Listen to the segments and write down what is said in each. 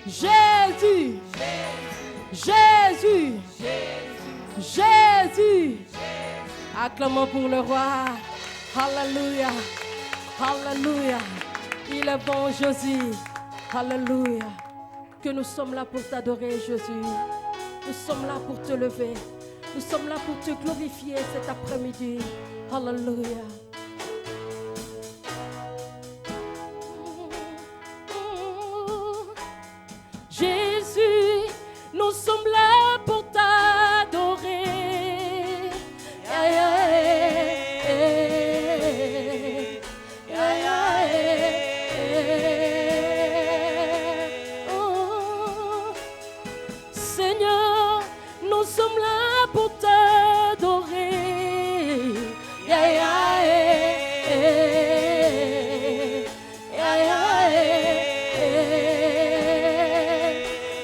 Jésus, Jésus, Jésus. Acclamons pour le roi. Alléluia, Alléluia. Il est bon, Jésus. Alléluia. Que nous sommes là pour t'adorer, Jésus. Nous sommes là pour te lever. Nous sommes là pour te glorifier cet après-midi. Alléluia. Jésus, nous sommes là pour t'adorer. Seigneur, nous sommes là pour t'adorer.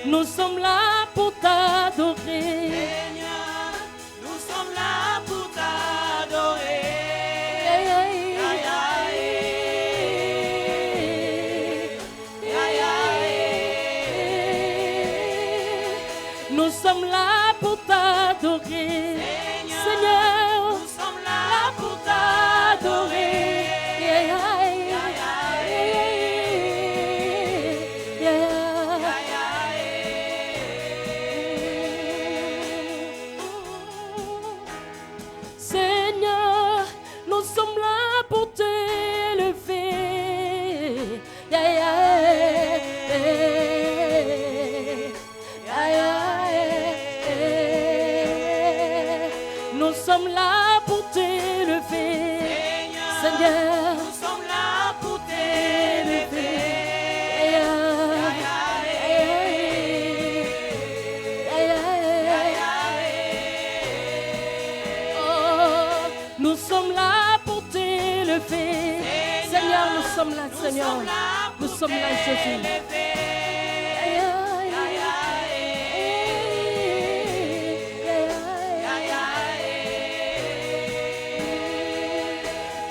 Nous sommes là pour t'adorer. Seigneur, nous sommes là pour t'adorer. Nous sommes là pour t'adorer. Seigneur, nous sommes là pour t'adorer. Seigneur, nous sommes là pour t'élever. Nous sommes là pour t'élever. Seigneur, nous sommes là pour t'élever. Nous sommes là pour t'élever. Seigneur, nous sommes là, Seigneur. Nous sommes là, Jésus.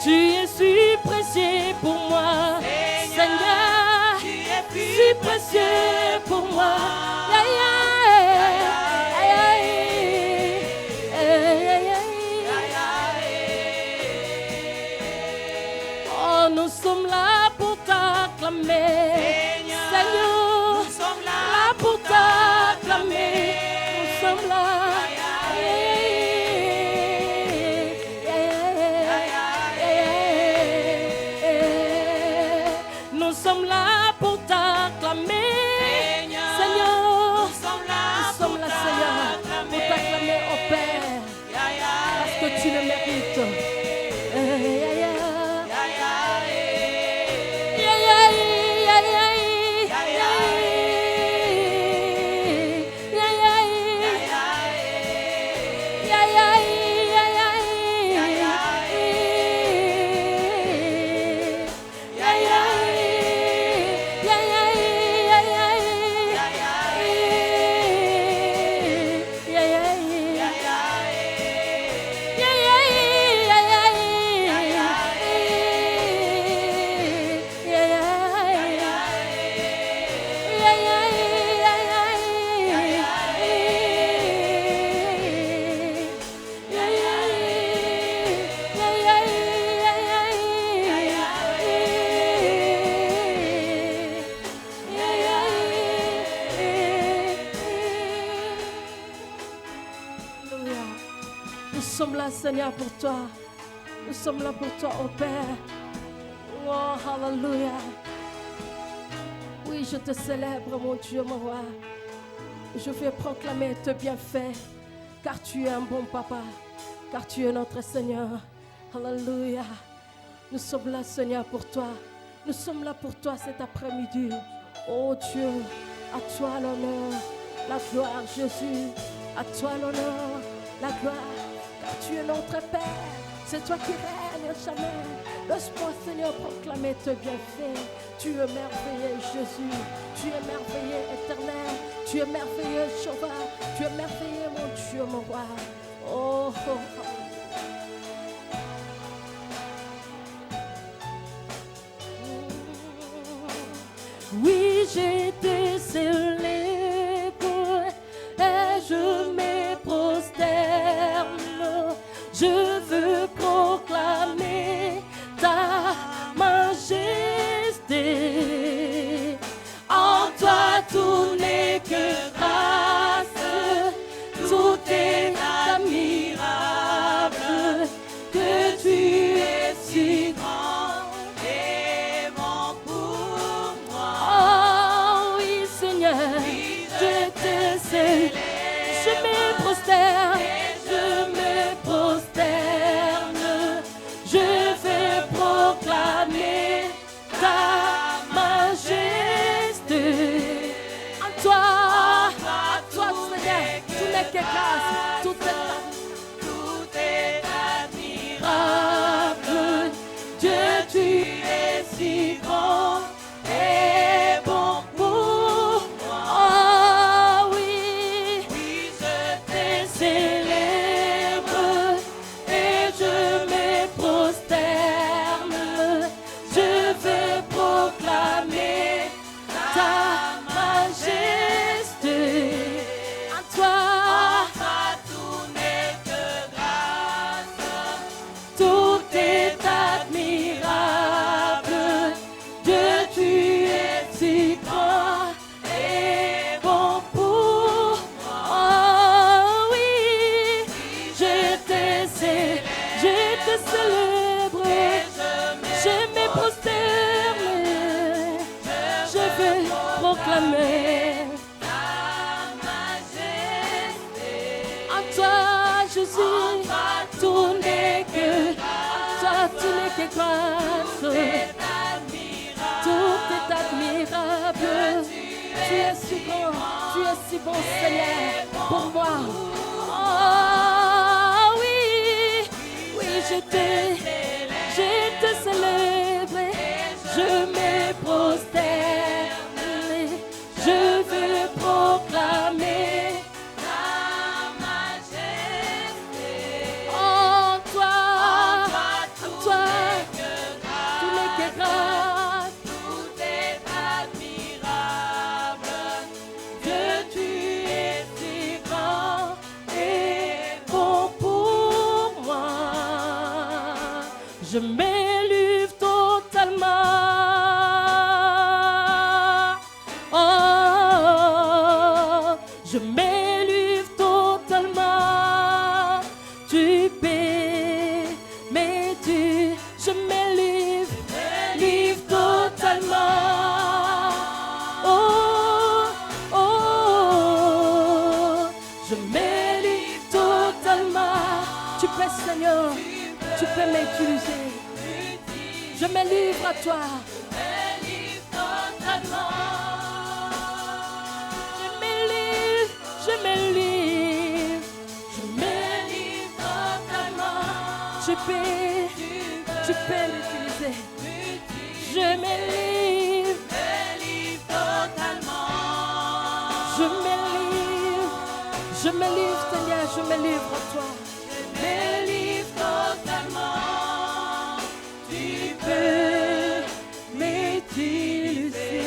Tu es si précieux pour moi, Seigneur. Si précieux pour moi. Oh, nous sommes là pour t'acclamer. Seigneur, nous sommes là pour t'acclamer. Nous sommes là. Nous sommes là pour t'acclamer. Seigneur, nous sommes là, Seigneur, pour t'acclamer au Père. Parce que tu le mérites. Nous sommes là, Seigneur, pour toi. Nous sommes là pour toi, oh Père. Oh, Alléluia. Oui, je te célèbre, mon Dieu, mon roi. Je vais proclamer tes bienfaits, car tu es un bon papa, car tu es notre Seigneur. Alléluia. Nous sommes là, Seigneur, pour toi. Nous sommes là pour toi cet après-midi. Oh Dieu, à toi l'honneur, la gloire, Jésus. À toi l'honneur, la gloire, car tu es notre Père. C'est toi qui règnes jamais. Laisse-moi, Seigneur, proclamer tes bienfaits. Tu es merveilleux, Jésus. Tu es merveilleux, éternel. Tu es merveilleux, Sauveur. Tu es merveilleux, mon Dieu, mon roi. Oh, oh, oh. Oui, j'ai été célébré. n'est que grâce. Tout est admirable. Dieu, tu es si grand et bon pour moi. Oh oui, Oui, je je célèbre et je me prosterne. Je veux proclamer ta majesté. À toi, tout n'est que grâce. tout est admirable. Dieu, tu es si grand et bon pour moi. Oh oui, je te célèbre, je me prosterne, je veux proclamer à toi, Jésus, tout n'est que grâce. Tout est admirable. Tu es si grand, tu es si bon, Seigneur, pour moi. Oh oui, oui, je te célèbre, je me prosterne, je veux proclamer en toi, tout n'est que grâce. Tout est admirable. Dieu, tu es si grand et bon pour moi. Je m'élève totalement. Oh, je m'élève totalement. Tu peux, mais je m'élève totalement. Oh, oh, je m'élève totalement. Tu peux, Seigneur, tu peux m'utiliser. Je me livre à toi. Je me livre totalement. Tu peux m'utiliser. Je me livre totalement. Je me livre, Seigneur, je me livre à toi. Je me livre totalement. Tu peux m'utiliser.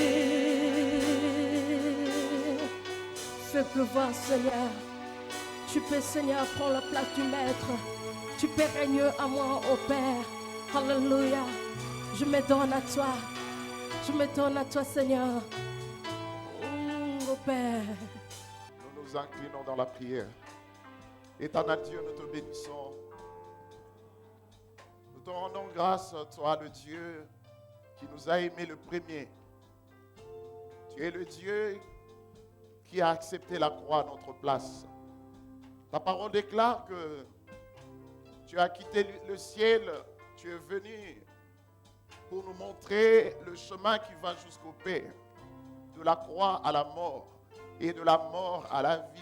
Fais pleuvoir, Seigneur. Tu peux, Seigneur, prendre la place du Maître. Tu peux régner à moi, ô Père. Alléluia. Je me donne à toi. Je me donne à toi, Seigneur. Ô Père. Nous nous inclinons dans la prière. Éternel Dieu, nous te bénissons. Nous te rendons grâce, toi, le Dieu qui nous a aimés le premier. Tu es le Dieu qui a accepté la croix à notre place. Ta parole déclare que tu as quitté le ciel, tu es venu pour nous montrer le chemin qui va jusqu'au Père, de la croix à la mort et de la mort à la vie.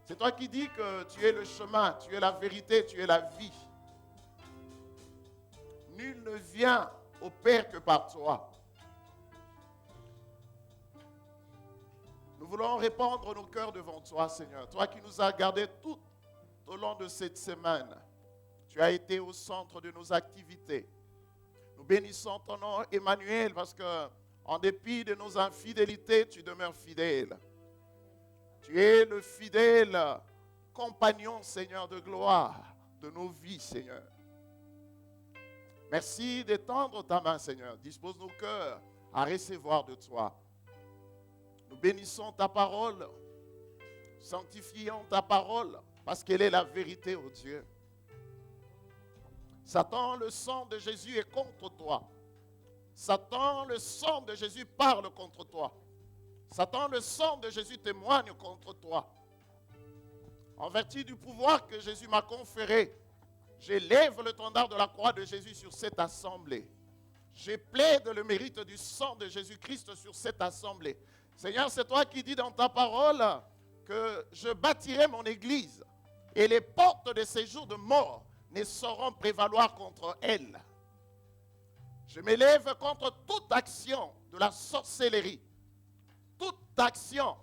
C'est toi qui dis que tu es le chemin, tu es la vérité, tu es la vie. Nul ne vient au Père que par toi. Nous voulons répandre nos cœurs devant toi, Seigneur. Toi qui nous as gardés tout au long de cette semaine. Tu as été au centre de nos activités. Nous bénissons ton nom, Emmanuel, parce que en dépit de nos infidélités, tu demeures fidèle. Tu es le fidèle compagnon, Seigneur, de gloire de nos vies, Seigneur. Merci d'étendre ta main, Seigneur. Dispose nos cœurs à recevoir de toi. Nous bénissons ta parole, sanctifions ta parole, parce qu'elle est la vérité, ô Dieu. Satan, le sang de Jésus est contre toi. Satan, le sang de Jésus parle contre toi. Satan, le sang de Jésus témoigne contre toi. En vertu du pouvoir que Jésus m'a conféré, j'élève l'étendard de la croix de Jésus sur cette assemblée. Je plaide le mérite du sang de Jésus-Christ sur cette assemblée. Seigneur, c'est toi qui dis dans ta parole que je bâtirai mon église et les portes de séjour de mort ne sauront prévaloir contre elle. Je m'élève contre toute action de la sorcellerie, toute action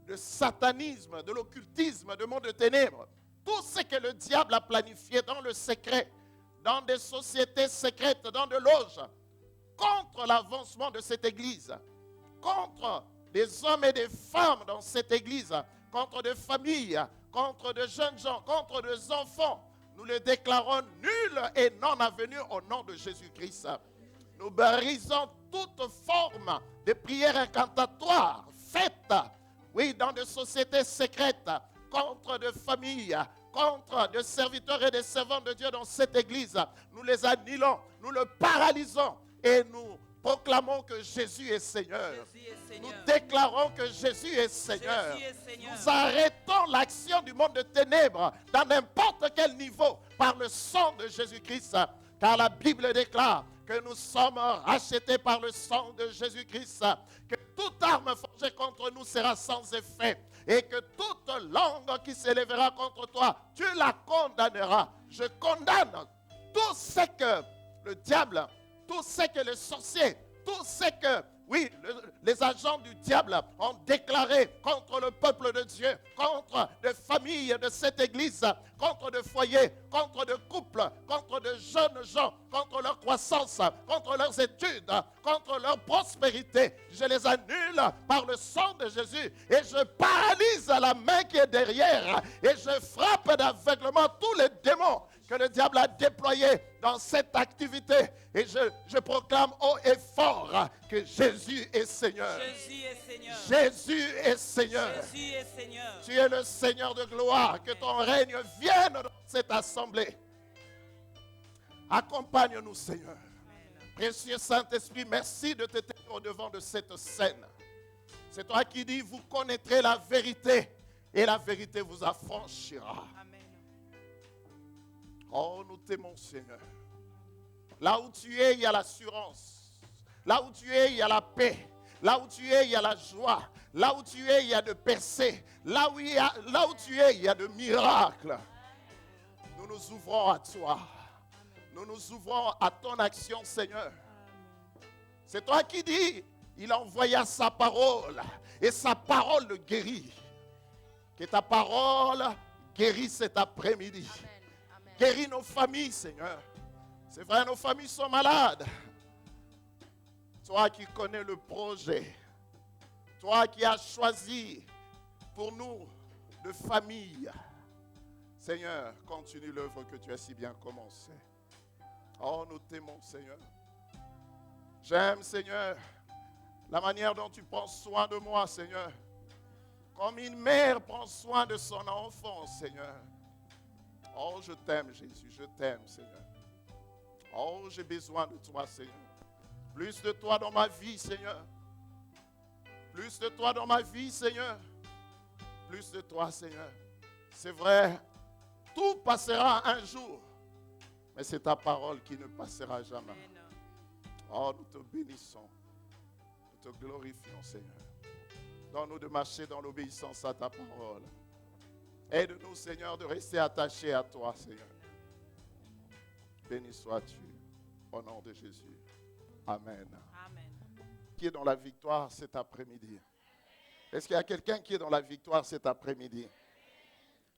de satanisme, de l'occultisme, de monde de ténèbres, tout ce que le diable a planifié dans le secret, dans des sociétés secrètes, dans des loges, contre l'avancement de cette église, contre des hommes et des femmes dans cette église, contre des familles, contre de jeunes gens, contre des enfants. Nous les déclarons nuls et non avenus au nom de Jésus-Christ. Nous brisons toute forme de prière incantatoire faite, oui, dans des sociétés secrètes, contre des familles, contre des serviteurs et des servants de Dieu dans cette église. Nous les annulons, nous le paralysons et nous proclamons que Jésus est Seigneur. Nous déclarons que Jésus est Seigneur. Nous arrêtons l'action du monde de ténèbres dans n'importe quel niveau par le sang de Jésus-Christ. Car la Bible déclare que nous sommes rachetés par le sang de Jésus-Christ. Que toute arme forgée contre nous sera sans effet. Et que toute langue qui s'élèvera contre toi, tu la condamneras. Je condamne tout ce que le diable, tout ce que les sorciers, tout ce que, oui, les agents du diable ont déclaré contre le peuple de Dieu, contre des familles de cette église, contre des foyers, contre des couples, contre de jeunes gens, contre leur croissance, contre leurs études, contre leur prospérité. Je les annule par le sang de Jésus et je paralyse la main qui est derrière et je frappe d'aveuglement tous les démons que le diable a déployés dans cette activité. Et je proclame haut et fort que Jésus est Seigneur. Jésus est Seigneur. Jésus est Seigneur. Jésus est Seigneur. Tu es le Seigneur de gloire. Que ton règne vienne dans cette assemblée. Accompagne-nous, Seigneur. Précieux Saint-Esprit, merci de te tenir au devant de cette scène. C'est toi qui dis, vous connaîtrez la vérité et la vérité vous affranchira. Amen. Oh, nous t'aimons, Seigneur. Là où tu es, il y a l'assurance. Là où tu es, il y a la paix. Là où tu es, il y a la joie. Là où tu es, il y a de percées. Là où tu es, il y a de miracles. Nous nous ouvrons à toi. Nous nous ouvrons à ton action, Seigneur. C'est toi qui dis, il envoya sa parole. Et sa parole le guérit. Que ta parole guérisse cet après-midi. Guéris nos familles, Seigneur. C'est vrai, nos familles sont malades. Toi qui connais le projet. Toi qui as choisi pour nous de famille. Seigneur, continue l'œuvre que tu as si bien commencée. Oh, nous t'aimons, Seigneur. J'aime, Seigneur, la manière dont tu prends soin de moi, Seigneur. Comme une mère prend soin de son enfant, Seigneur. Oh, je t'aime, Jésus, je t'aime, Seigneur. Oh, j'ai besoin de toi, Seigneur. Plus de toi dans ma vie, Seigneur. Plus de toi dans ma vie, Seigneur. Plus de toi, Seigneur. C'est vrai, tout passera un jour. Mais c'est ta parole qui ne passera jamais. Oh, nous te bénissons. Nous te glorifions, Seigneur. Donne-nous de marcher dans l'obéissance à ta parole. Aide-nous, Seigneur, de rester attachés à toi, Seigneur. Béni sois-tu, au nom de Jésus. Amen. Amen. Qui est dans la victoire cet après-midi? Est-ce qu'il y a quelqu'un qui est dans la victoire cet après-midi?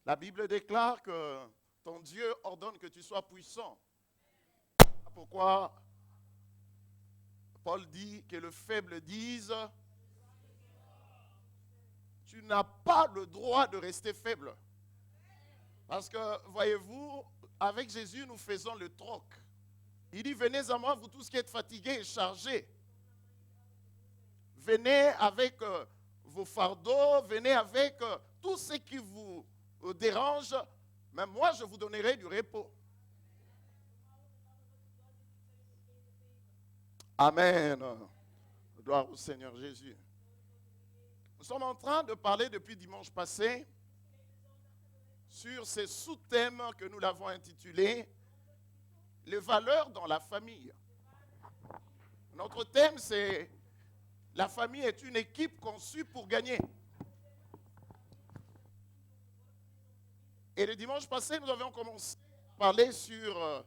La Bible déclare que ton Dieu ordonne que tu sois puissant. Pourquoi Paul dit que le faible dise, tu n'as pas le droit de rester faible. Parce que, voyez-vous, avec Jésus, nous faisons le troc. Il dit, venez à moi, vous tous qui êtes fatigués et chargés. Venez avec vos fardeaux, venez avec tout ce qui vous dérange. Mais moi, je vous donnerai du repos. Amen. Gloire au Seigneur Jésus. Nous sommes en train de parler depuis dimanche passé sur ces sous-thèmes que nous l'avons intitulé « Les valeurs dans la famille ». Notre thème, c'est La famille est une équipe conçue pour gagner. Et le dimanche passé, nous avions commencé à parler sur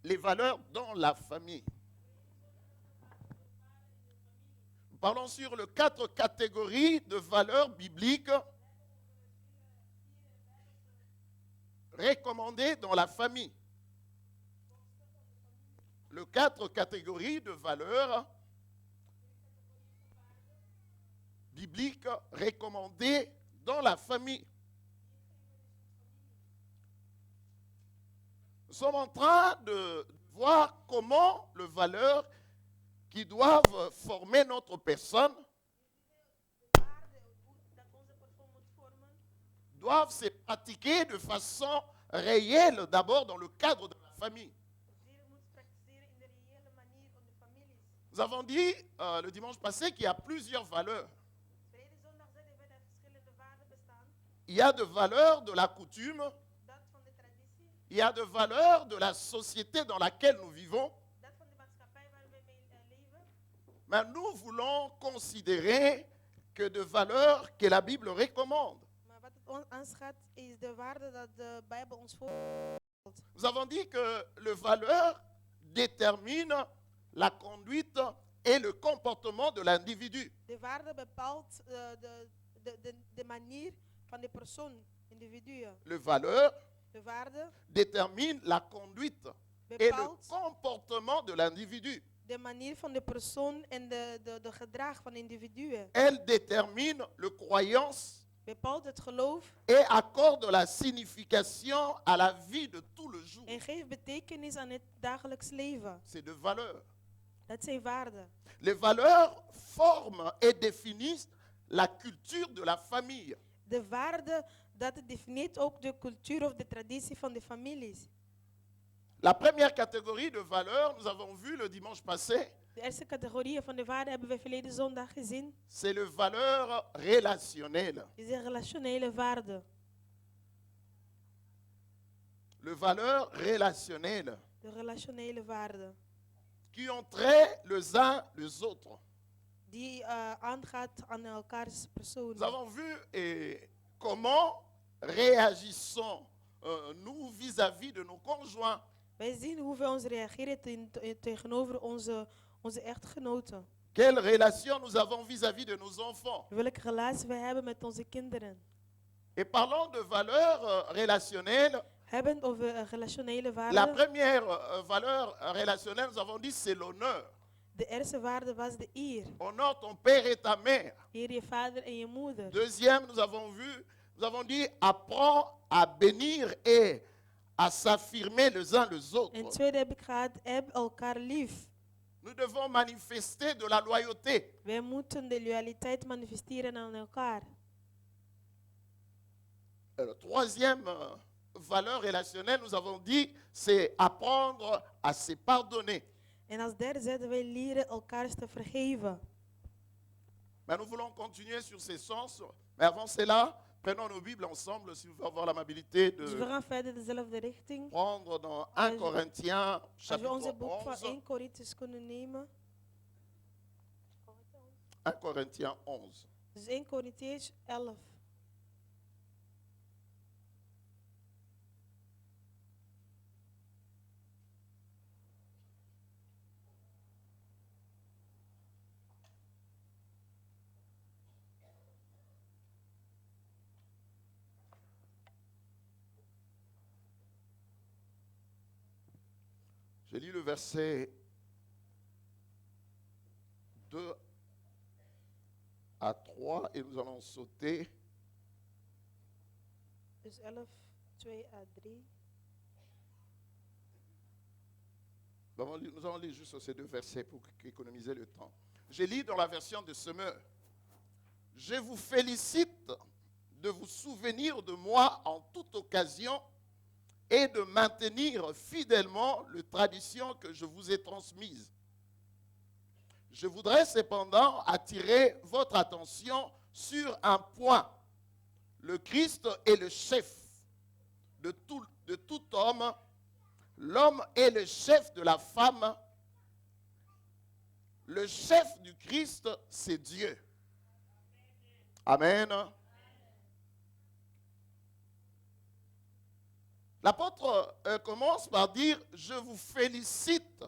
les valeurs dans la famille. Nous parlons sur les 4 catégories de valeurs bibliques recommandées dans la famille. Les 4 catégories de valeurs bibliques recommandées dans la famille. Nous sommes en train de voir comment les valeurs qui doivent former notre personne doivent se pratiquer de façon réelle, d'abord dans le cadre de la famille. Nous avons dit le dimanche passé qu'il y a plusieurs valeurs. Il y a des valeurs de la coutume, il y a des valeurs de la société dans laquelle nous vivons. Mais nous voulons considérer que des valeurs que la Bible recommande. Nous avons dit que les valeurs déterminent la conduite et le comportement de l'individu. De waarde bepaalt de manier van de persoon, individu. Les valeurs De waarde déterminent la conduite et le comportement de l'individu. de manier van de persoon en de gedrag van individuen. Elles déterminent les croyances Bepaalt het geloof et accorde la signification à la vie de tout le jour. en geeft betekenis aan het dagelijks leven. C'est des valeurs. Dat zijn waarden. Les valeurs forment et définissent la culture de la famille. De waarde, dat definieert ook de cultuur of de traditie van de families. La première catégorie de valeurs, nous avons vu le dimanche passé, De eerste categorie van de waarden hebben we verleden zondag gezien. c'est les valeurs relationnelles. Is de relationele waarde. Les valeurs relationnelles De relationele waarde. qui ont trait les uns les autres. Die aangaat aan elkaars persoon. Nous avons vu comment réagissons nous vis-à-vis de nos conjoints. Wij zien hoe we ons reageren tegenover onze echtgenoten. Quelle relation nous avons vis-à-vis de nos enfants. Welke relatie wij hebben met onze kinderen. Et parlons de valeurs relationnelles. Hebben over relationele La waarden. première valeur relationnelle, nous avons dit, c'est l'honneur. De eerste waarde was de eer. Honore ton père et ta mère. Eer je vader en je moeder. Deuxième, nous avons dit, apprends à bénir et à s'affirmer les uns les En autres. tweede heb ik gehad, heb elkaar lief. Nous devons manifester de la loyauté. Wij moeten de loyaliteit manifesteren aan elkaar. La troisième valeur relationnelle, nous avons dit, c'est apprendre à se pardonner. En als derde zetten wij leren elkaar te vergeven. Mais nous voulons continuer sur ces sens. Mais avant cela, prenons nos Bibles ensemble, si vous pouvez avoir l'amabilité Dus we de gaan verder dezelfde richting. prendre dans 1 Corinthiens, Als we onze chapitre boek van 11. 1 Korintiërs kunnen nemen. 1 Corinthiens 11. Dus 1 Korintiërs 11. Je lis le verset 2 à 3 et nous allons sauter Dus 11, 2 à 3. Nous allons lire juste ces deux versets pour économiser le temps. Je lis dans la version de Semeur. Je vous félicite de vous souvenir de moi en toute occasion et de maintenir fidèlement les traditions que je vous ai transmises. Je voudrais cependant attirer votre attention sur un point. Le Christ est le chef de tout homme. L'homme est le chef de la femme. le chef du Christ, c'est Dieu. Amen. L'apôtre commence par dire, je vous félicite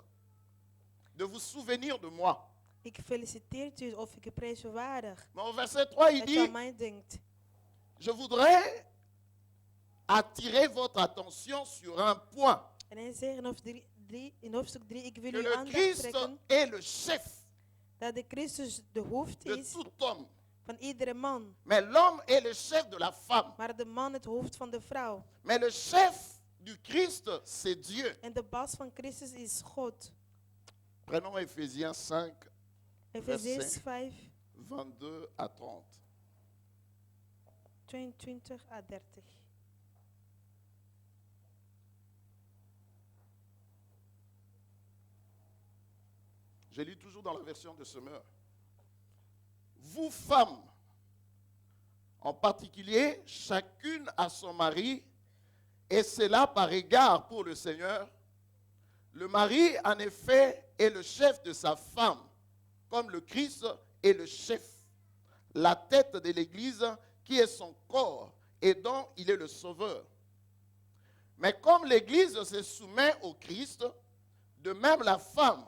de vous souvenir de moi. Ik feliciteer u of ik u prijs u waardig. Mais au verset 3, il Dat u aan dit, mij denkt. je voudrais attirer votre attention sur un point. En hij zegt in hoofdstuk 3, ik wil Que uw le aandacht Christ trekken est le chef dat de Christus de hoofd de is tout homme. van iedere man. Mais l'homme est le chef de la femme. Maar de man het hoofd van de vrouw. Mais le chef du Christ, c'est Dieu. En de baas van Christus is God. Prenons Éphésiens 5, Efeziërs 5, 22 à 30. 22 à 30. Je lis toujours dans la version de Semeur. Vous femmes, en particulier, chacune à son mari, et cela par égard pour le Seigneur. Le mari, en effet, est le chef de sa femme, comme le Christ est le chef, la tête de l'Église, qui est son corps, et dont il est le sauveur. Mais comme l'Église se soumet au Christ, de même la femme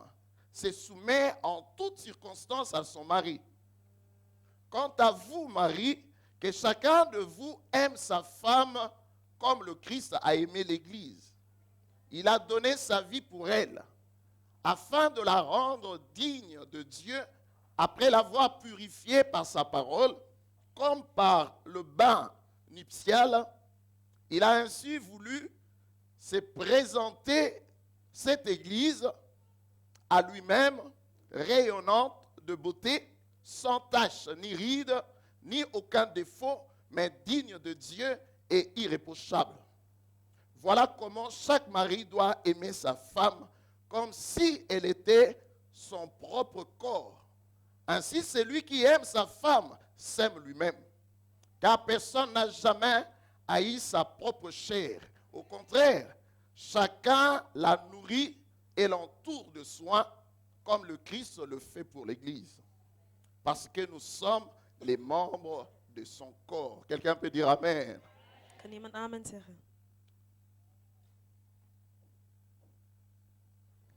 se soumet en toutes circonstances à son mari. Quant à vous, Marie, que chacun de vous aime sa femme comme le Christ a aimé l'Église. Il a donné sa vie pour elle, afin de la rendre digne de Dieu, après l'avoir purifiée par sa parole, comme par le bain nuptial. Il a ainsi voulu se présenter cette Église à lui-même, rayonnante de beauté, sans tache, ni ride, ni aucun défaut, mais digne de Dieu et irréprochable. Voilà comment chaque mari doit aimer sa femme comme si elle était son propre corps. Ainsi, celui qui aime sa femme s'aime lui-même. Car personne n'a jamais haï sa propre chair. Au contraire, chacun la nourrit et l'entoure de soins, comme le Christ le fait pour l'Église. Parce que nous sommes les membres de son corps. Quelqu'un peut dire Amen. Kan iemand amen zeggen?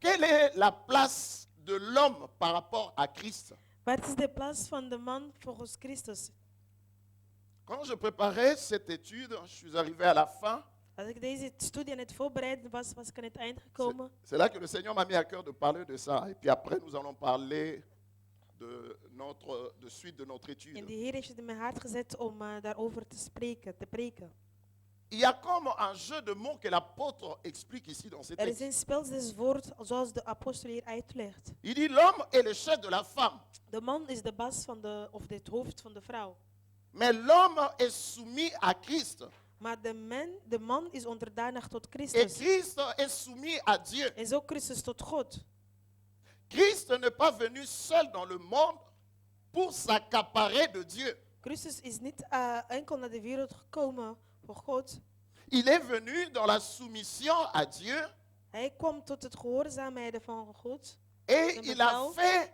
Quelle est la place de l'homme par rapport à Christ? Wat is de plaats van de man volgens Christus? Quand je préparais cette étude, je suis arrivé à la fin. Als ik deze studie aan het voorbereiden was, was ik aan het eind gekomen. C'est là que le Seigneur m'a mis à cœur de parler de ça. Et puis après, nous allons parler de suite de notre En étude. de Heer heeft het in mijn hart gezet om daarover te spreken, te preken. Il y a comme un jeu de mots que l'apôtre explique ici dans cet Er is texte. een spelswoord zoals de apostel hier uitlegt. Il dit l'homme est le chef de la femme, De man is de baas van of het hoofd van de vrouw. mais l'homme est soumis à Christ. Maar de man is onderdanig tot Et Christus. Christ est soumis à Dieu. En zo Christus tot God. Christ n'est pas venu seul dans le monde pour s'accaparer de Dieu. Christus is niet enkel naar de wereld gekomen voor God. Il est venu dans la soumission à Dieu Hij kwam tot het gehoorzaamheden van God. et Een il a bevel. fait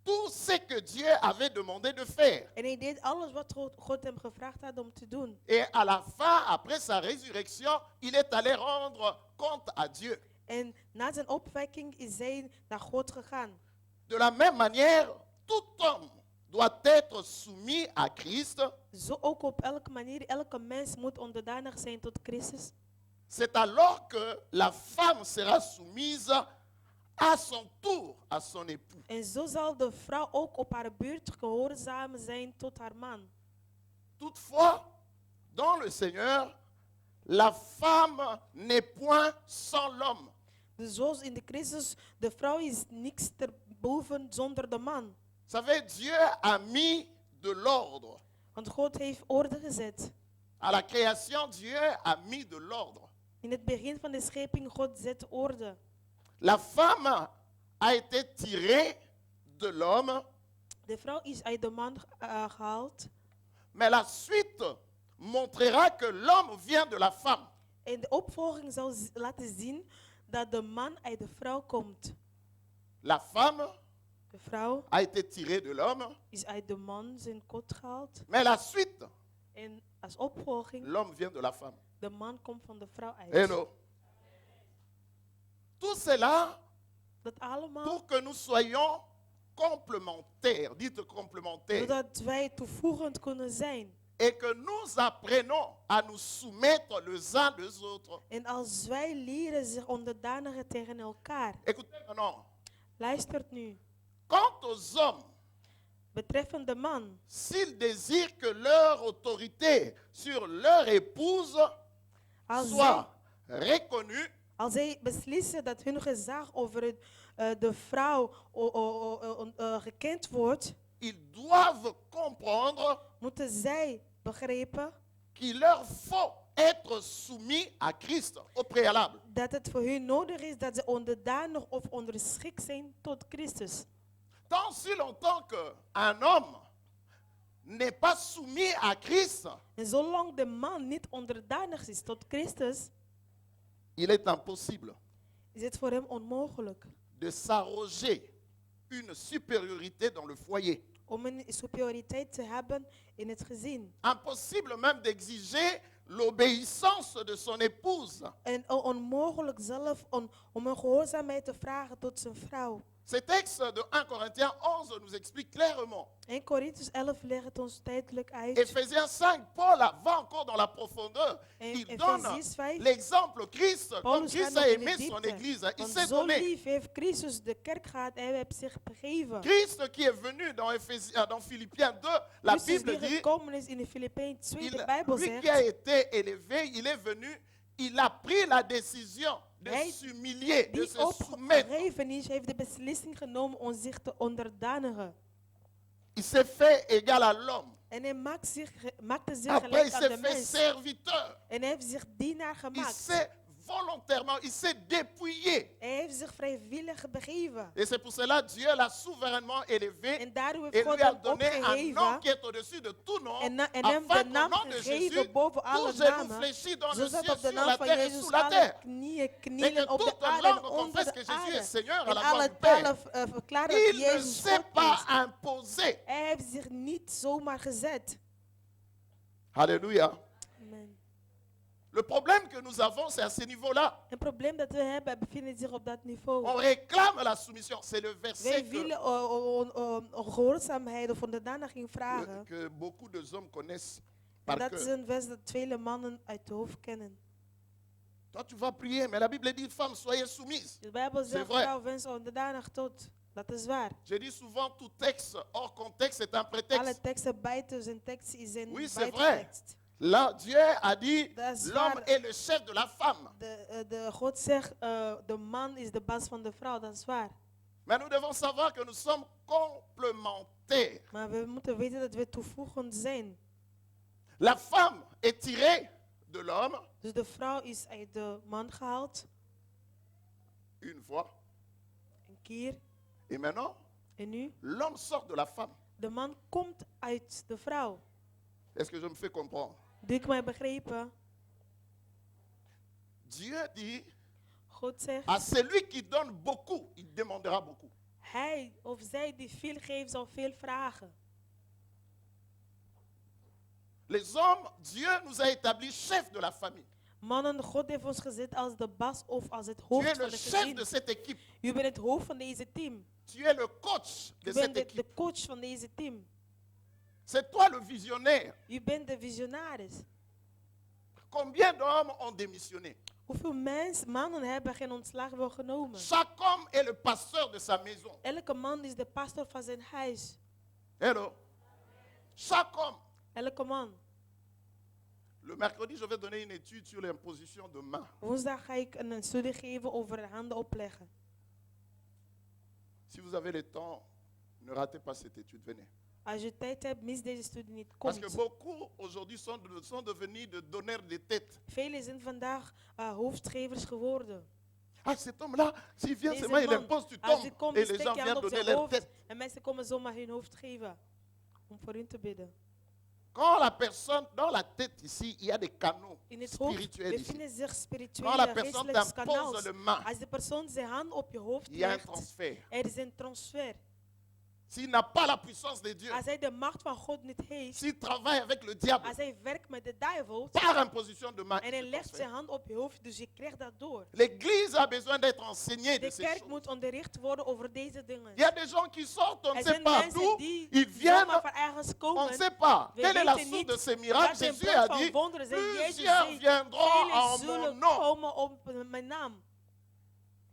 tout ce que Dieu avait demandé de faire. En hij deed alles wat God hem gevraagd had om te doen. Et à la fin, après sa résurrection, il est allé rendre compte à Dieu. En na zijn opwekking is hij naar God gegaan. De la même manière, tout homme doit être soumis à Christ. Zo ook op elke manier, elke mens moet onderdanig zijn tot Christus. C'est alors que la femme sera soumise à son tour à son époux. En zo zal de vrouw ook op haar beurt gehoorzaam zijn tot haar man. Toutefois, dans le Seigneur, la femme n'est point sans l'homme. Dus zoals in de Christus, de vrouw is niks erboven zonder de man. Vous savez, Dieu a mis de l'ordre. Want God heeft orde gezet. À la création, Dieu a mis de l'ordre. In het begin van de schepping, God zet orde. La femme a été tirée de l'homme, De vrouw is uit de man gehaald. mais la suite montrera que l'homme vient de la femme. En de opvolging zal laten zien dat de man uit de vrouw komt. La femme De vrouw a été tirée de l'homme, is uit de man zijn kot gehaald. mais la suite, En als opvolging, l'homme vient de la femme. de man komt van de vrouw uit. Hello. Tout cela Dat allemaal, pour que nous soyons complémentaires. Dites complémentaires. zodat wij toevoegend kunnen zijn. Et que nous apprenons à nous soumettre les uns les autres. En als wij leren zich onderdanigen tegen elkaar. Écoutez maintenant. Luistert nu. Quant aux hommes, Betreffende man, s'ils désirent que leur autorité sur leur épouse als soit reconnue, als zij beslissen dat hun gezag over de vrouw gekend wordt, ils doivent comprendre moeten zij begrijpen qu'il leur faut être soumis à Christ au préalable. dat het voor hun nodig is dat ze onderdanig of onderschikt zijn tot Christus. Tant si longtemps qu'un homme n'est pas soumis à Christ, En zolang de man niet onderdanig is tot Christus, il est impossible is het voor hem onmogelijk de s'arroger une supériorité dans le foyer. om een superioriteit te hebben in het gezin. Impossible même d'exiger l'obéissance de son épouse. En onmogelijk zelf om een gehoorzaamheid te vragen tot zijn vrouw. Ce texte de 1 Corinthiens 11 nous explique clairement. 1 Korintiërs 11 legt het ons tijdelijk uit. Éphésiens 5, Paul va encore dans la profondeur. En Il donne Efesiërs 5, l'exemple Christ, comme Paulus Christ gaat a nog in aimé de son diepte. église. Il Want s'est zo donné. lief heeft Christus de kerk gehad en hij heeft zich begeven. Christ qui est venu dans Philippiens 2, la Christus Bible die dit, gekomen is in de Filipijnen 2, de Bijbel lui qui a zegt, été élevé, il est venu, il a pris la décision de Hij s'humilier, de die se soumettre. opgegeven is, heeft de beslissing genomen om zich te onderdanigen. Il s'est fait égal à l'homme. En hij maakte zich Après, il gelijk aan de s'est fait mens. serviteur. En hij heeft zich dienaar Il gemaakt. s'est volontairement, il s'est dépouillé. Hij heeft zich vrijwillig begeven. Et c'est pour cela que Dieu l'a souverainement élevé En daarom heeft et God lui a hem donné un nom opgeheven. qui est au-dessus de tout nom, En hem afin de qu'au naam nom de Jésus, gegeven boven alle tout genou namen. fléchit dans le Zodat ciel, op de sur naam la van terre et Jezus sous la alle terre. knieën Et que knielen op de toute aarde en langue onder confesse de que Jésus est aarde. Seigneur à En la alle gloire du Père. talen verklaren dat Il ne Jezus s'est God pas is. imposé. Hij heeft zich niet zomaar gezet. Alléluia. Amen. Le problème que nous avons, c'est à ce niveau-là. Het probleem dat we hebben bevindt zich op dat niveau. On réclame la soumission. C'est le Wij verset willen gehoorzaamheid of onderdaniging vragen. que beaucoup de hommes connaissent En par dat is cœur. een vers dat vele mannen uit de hoofd kennen. Toi, tu vas prier, mais la Bible dit, femme, soyez soumise. De Bijbel C'est zegt, vrai. vrouw, wens onderdanig tot. Dat is waar. Je dis souvent, tout texte hors contexte est un Alle prétexte. teksten buiten zijn tekst is een Oui, c'est vrai. buitentekst. Là, Dieu a dit, Dat is l'homme waar. est le chef de la femme. De God zegt, de man is de baas van de vrouw. Dat is waar. Mais nous devons savoir que nous sommes complémentaires. Maar we moeten weten dat we toevoegend zijn. La femme est tirée de l'homme Dus de vrouw is uit de man gehaald. une fois. Een keer. Et maintenant, En nu? l'homme sort de la femme. De man komt uit de vrouw. Est-ce que je me fais comprendre? Doe ik mij begrepen? Dieu dit, God zegt, à celui qui donne beaucoup, il demandera beaucoup. hij of zij die veel geeft, zal veel vragen. Les hommes, Dieu nous a établis chefs de la famille. Mannen, God heeft ons gezet als de bas of als het Tu es hoofd le van het chef gezin. de cette équipe. U bent het hoofd van deze team. Tu es le coach de U cette bent de équipe. coach van deze team. C'est toi le visionnaire. U bent de visionaris. Combien d'hommes ont démissionné? Hoeveel mannen hebben geen ontslag wel genomen? Chaque homme est le pasteur de sa maison. Elke man is de pastor van zijn huis. Hello. Chaque homme. Elke man. Le mercredi, je vais donner une étude sur l'imposition de main. Woensdag ga ik een studie geven over handen opleggen. Si vous avez le temps, ne ratez pas cette étude. Venez. Als je tijd hebt, mis deze studie niet. Parce que Komt. beaucoup aujourd'hui sont devenus de donneurs de tête. Velen zijn vandaag hoofdgevers geworden. Ah, cet homme-là, s'il vient Deze seulement, il man, impose, tu als tombes. hij komt, Et dan les steek gens je viennent hand op donner zijn leur hoofd. tête. En mensen komen zomaar hun hoofd geven. Om voor hun te bidden. Quand la personne, dans la tête ici, il y a des canaux In het hoofd spirituels ici. bevinden zich Quand la spirituele, personne geestelijke t'impose kanaals. le main, Als de persoon zijn hand op je hoofd il y a un legt, transfert. er is een transfer. s'il n'a pas la puissance de Dieu, Als hij de macht van God niet heeft, s'il travaille avec le diable, als hij werkt met de duivel par imposition de main, en il hij peut legt transférer. zijn hand op je hoofd, dus je krijgt dat door. L'église a besoin d'être enseignée de De ces kerk choses. moet onderricht worden over deze dingen. Il y a des gens qui sortent, on ne Er sait zijn pas mensen d'où, die ils viennent, zomaar van ergens on ne komen. sait pas. We Quelle est la weten source niet de ces wat miracles? de Jésus bron a van dit, wonderen zijn. Jezus plusieurs zei, viendront en velen mon zullen nom. komen op mijn naam.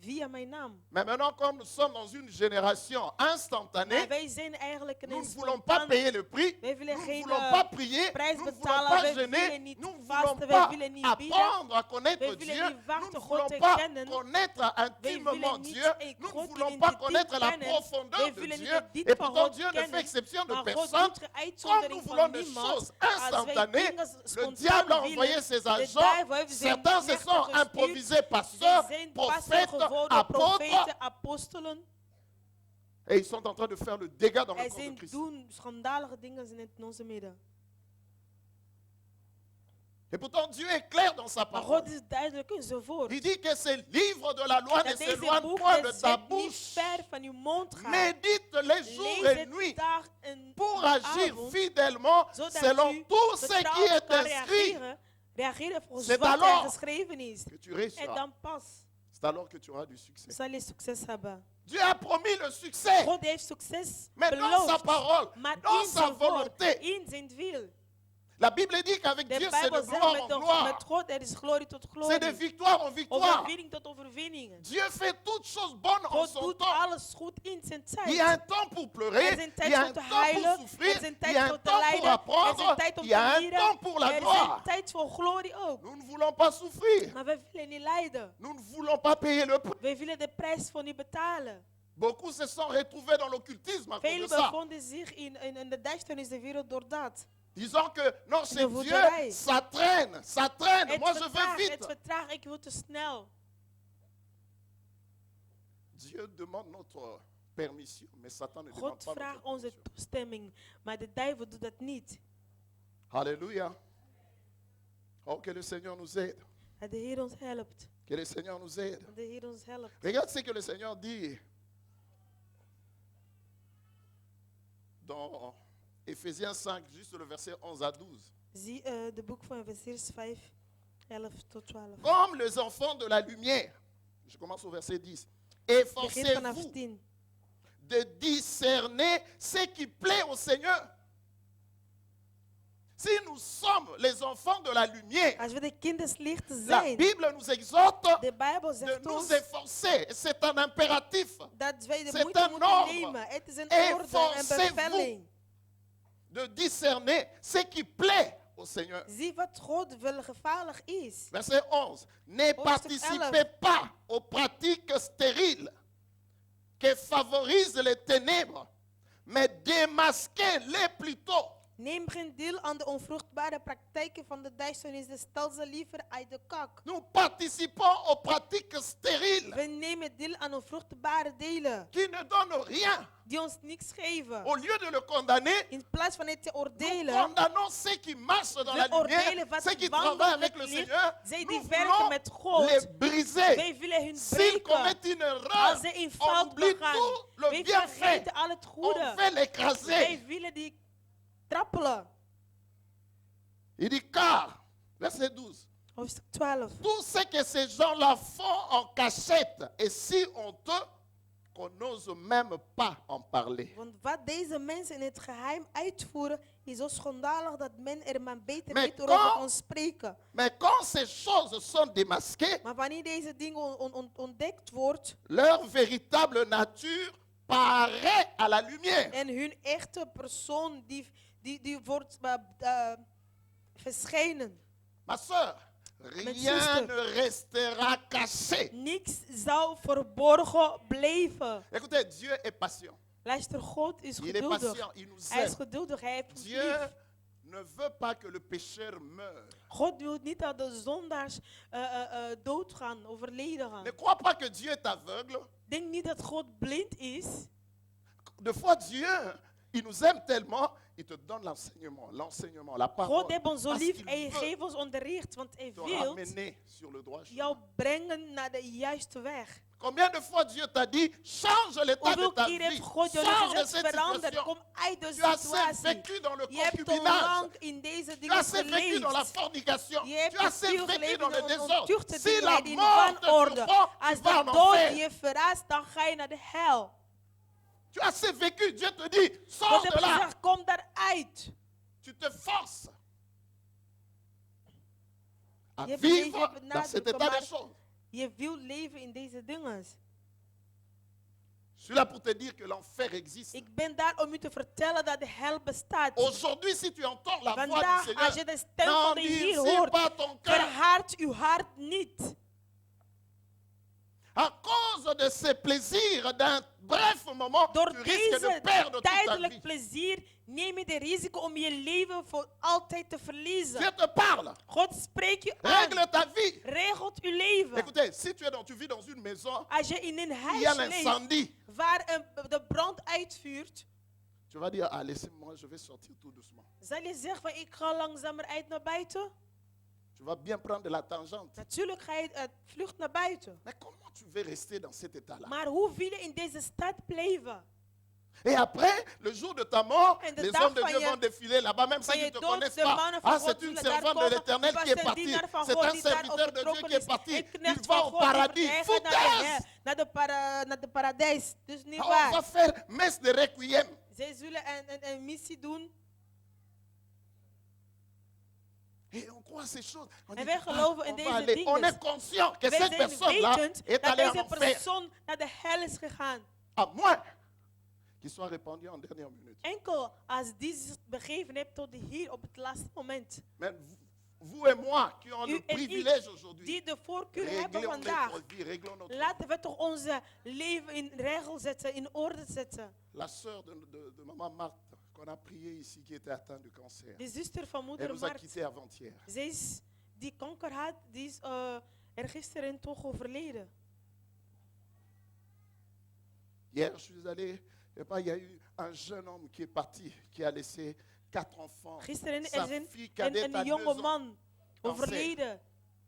Via mijn naam. Mais maintenant, comme nous sommes dans une génération instantanée, Maar wij zijn eigenlijk nous een ne voulons pas spontaan. payer le prix, Wij willen nous ne geen voulons pas prier, prijs nous ne voulons betalen, pas wij gêner, willen niet nous ne vasten, voulons wij pas willen niet bidden, apprendre à connaître wij willen Dieu, niet nous wachten ne God voulons te pas kennen, connaître wij intimement willen niet Dieu, een nous ne grote voulons pas identiteit connaître la kennen, profondeur wij de willen niet Dieu, de diepte et van pourtant God Dieu ne fait kennen, exception de maar God personne. doet er Comme uitzondering nous van voulons des niemand. choses Als wij instantanées, dingen le spontaan diable a willen, envoyé ses de agents, duivel heeft zijn certains se knechten sont gestuurd, improvisés die pasteurs, zijn prophètes, pastor geworden, apôtres, profeten, apostelen. et ils sont en train de faire le dégât dans le En corps de zij Christ. doen schandalige dingen in onze midden. Et pourtant Dieu est clair dans sa Maar parole. God is duidelijk in zijn woord. Il dit que ce livre de la loi ne Dat deze s'éloigne boek point de des ta wet niet bouche. ver van uw mond gaat. Médite les jours Lees et het nuits dag en pour agir avond, fidèlement zodat selon u tout ce qui vertrouwd est kan inscrit. reageren volgens C'est wat er alors geschreven is. Que tu En réussiras. dan pas C'est alors que tu auras du succès. zal je succes hebben. Dieu a promis le succès. God heeft succes Mais dans sa beloofd. parole, Maar dans in sa zijn woord, volonté. in zijn wil. La Bible dit qu'avec De Dieu, c'est de Bijbel zegt gloire en gloire. met God er is glorie tot C'est de glorie. victoire en victoire. Overwinning tot overwinning. Dieu fait toutes choses bonnes en God son doet temps. alles goed in zijn Il y a un tijd. temps pour Er pleurer, is een il y tijd a om un te temps pour huilen, er souffrir, is een il y tijd a un om te temps pour lijden, er is apprendre, een tijd om il y a te un temps leren, pour la er is gloire. een tijd voor glorie ook. Nous ne voulons pas souffrir. Maar wij willen niet lijden. Nous ne voulons pas payer le prix. Wij willen de prijs voor niet betalen. Beaucoup se sont retrouvés dans l'occultisme à cause de Velen ça. bevonden zich in de duisternis der wereld door dat. Disant que non, c'est de Dieu, voederij. ça traîne, ça traîne. Het Moi, je veux vertraagt, het vite. vertraagt, ik wil te snel. Dieu demande notre permission, mais Satan ne demande God pas notre vraagt onze permission. toestemming, maar de duivel doet dat niet. Alléluia. Oh, que le Seigneur nous aide. Dat de Heer ons helpt. Que le Seigneur nous aide. Dat de Heer ons helpt. Regarde ce que le Seigneur dit dans Éphésiens 5, juste le verset 11 à 12. Zie de boek van Efeziërs 5, 11 tot 12. Comme les enfants de la lumière, je commence au verset 10, Begin vanaf efforcez-vous 10. de discerner ce qui plaît au Seigneur. Si nous sommes les enfants de la lumière, Als we de kinderslicht la zijn, Bible nous exhorte de Bijbel de zegt nous ons efforcer. C'est un impératif dat wij de C'est moeite un moeten ordre. nemen. Het is een orde, een Efforcez-vous. bevelling. de discerner ce qui plaît au Seigneur. Zie wat God welgevallig is. Verset 11. Ne Hoofdstuk participez pas aux pratiques stériles que favorisent les ténèbres, mais démasquez-les plutôt. Neem geen deel aan de onvruchtbare praktijken van de duisternis. Stel ze liever uit de kak. Nous participons aux pratiques stériles We nemen deel aan onvruchtbare delen qui ne donnent rien. die ons niks geven. Au lieu de le condamner, In plaats van het te nous oordelen, condamnons ceux qui marchent dans la we oordelen lumière, wat ceux qui wandelen travaillent met avec le licht. Seigneur. Zij Nous die werken voulons met God. les briser. Wij willen hun S'ils breken. commettent une erreur, Als ze in on fout oublie begaan, tout le wij bienfait. vergeten al het On goede. veut l'écraser. Wij willen die trappelen. Il dit car, verset 12, Hoofdstuk 12. tout ce que ces gens-là font en cachette est si honteux qu'on n'ose même pas en parler. Want wat deze mensen in het geheim uitvoeren, is zo schandalig dat men er maar beter Maar niet over quand- kan spreken. Mais quand ces choses sont démasquées, Maar wanneer deze dingen ontdekt wordt leur véritable nature paraît à la lumière. en hun echte persoon die wordt verschijnen, Ma soeur, rien zuster. ne restera caché. niks zou verborgen blijven. Écoutez, Dieu est patient. Luister, God is Il est geduldig. patient, il nous Hij is aime. geduldig, hij heeft ons Dieu lief. ne veut pas que le pécheur meure. God wil niet dat de zondaars doodgaan, overleden gaan. Ne crois pas que Dieu est aveugle. Denk niet dat God blind is. Des fois, Dieu, il nous aime tellement, il te donne l'enseignement, la parole. God heeft ons zo Parce lief qu'il en hij veut geeft ons onderricht, want hij te wil ramener sur le droit chemin. jou brengen naar de juiste weg. Combien de fois Dieu t'a dit, change l'état de Hoeveel ta keer vie, heeft God jou sors de gezegd, cette verander, situation. kom uit de Tu as assez situatie. vécu dans le Je hebt te concubinage. lang in deze Tu as dingen assez vécu dans la geleefd. fornication. Je hebt Tu as assez te veel vécu geleefd dans le in de désordre. ontuchte Si la dingen, in mort te wanorde. surprend, tu Als vas de en dood enfer. je verrast, dan ga je naar de hel. Tu as assez vécu. Dieu te dit, God sors heeft de là. gezegd, kom daaruit. Tu te forces à Je vivre hebt dans cet benadrukken, état maar des choses. je wilt leven in deze dingen. Je suis là pour te dire que l'enfer existe. Ik ben daar om u te vertellen dat de hel bestaat. Aujourd'hui, si tu entends la voix du Vandaag, Seigneur, als je de stem van de Heer n'endurcis hoort, pas ton cœur. verhard uw hart niet. À cause de ces plaisirs d'un bref moment, Door tu risques de deze perdre toute ta tijdelijk vie. plezier neem je de risico om je leven voor altijd te verliezen. Dieu te parle. God spreekt je Règle aan. ta vie. Regelt uw leven. Écoutez, si tu vis dans une maison, Als je in een il y a huis leeft l'incendie. waar de brand uitvuurt, Tu vas dire, ah, laissez-moi, je vais sortir tout doucement. zal je zeggen van ik ga langzamer uit naar buiten? Tu vas bien prendre de la tangente. Natuurlijk ga je vlucht naar buiten. Mais comment tu veux rester dans cet état-là? Maar hoe wil je in deze stad blijven? Et après, le jour de ta mort, En de les dag hommes de van Dieu je- vont défiler là-bas, même Van s'ils ne je te dood, connaissent de pas. mannen van Ah, God c'est une zullen daar servante de komen. l'Éternel U was qui est een partie. dienaar van C'est God un die daar serviteur de Dieu overtrokken qui est is. parti. Een knecht Il va van au God die paradis. verheven naar de Foutaise! hel, naar de paradijs. Dus niet Ah, on va waar. faire messe de requiem. Zij zullen een missie doen. Et on croit ces choses. On, En dit, wij geloven in on va deze aller. dingen. On est conscient que Wij cette zijn personne-là wetend est dat allée en deze enfer. persoon naar de hel is gegaan. À moins qu'il soit répandu en dernière minute. Enkel als die zich begeven heeft tot de Heer op het laatste moment. Mais vous et moi qui avons U le en privilège ik, aujourd'hui, die de voorkeur hebben réglons vandaag. notre vie, réglons notre vie. Laten we toch onze leven in regel zetten, in orde zetten. La sœur de maman Marthe, qu'on a prié ici, qui était atteinte de cancer, De zuster van elle moeder nous a Mart, quittés avant-hier. zij is, die kanker had, die is er gisteren toch overleden. Hier, je suis allé, et pas, il y a eu un jeune homme qui est parti, qui a laissé 4 enfants. Gisteren Sa is fille cadette a een 2 jonge ans. man Cancer. overleden.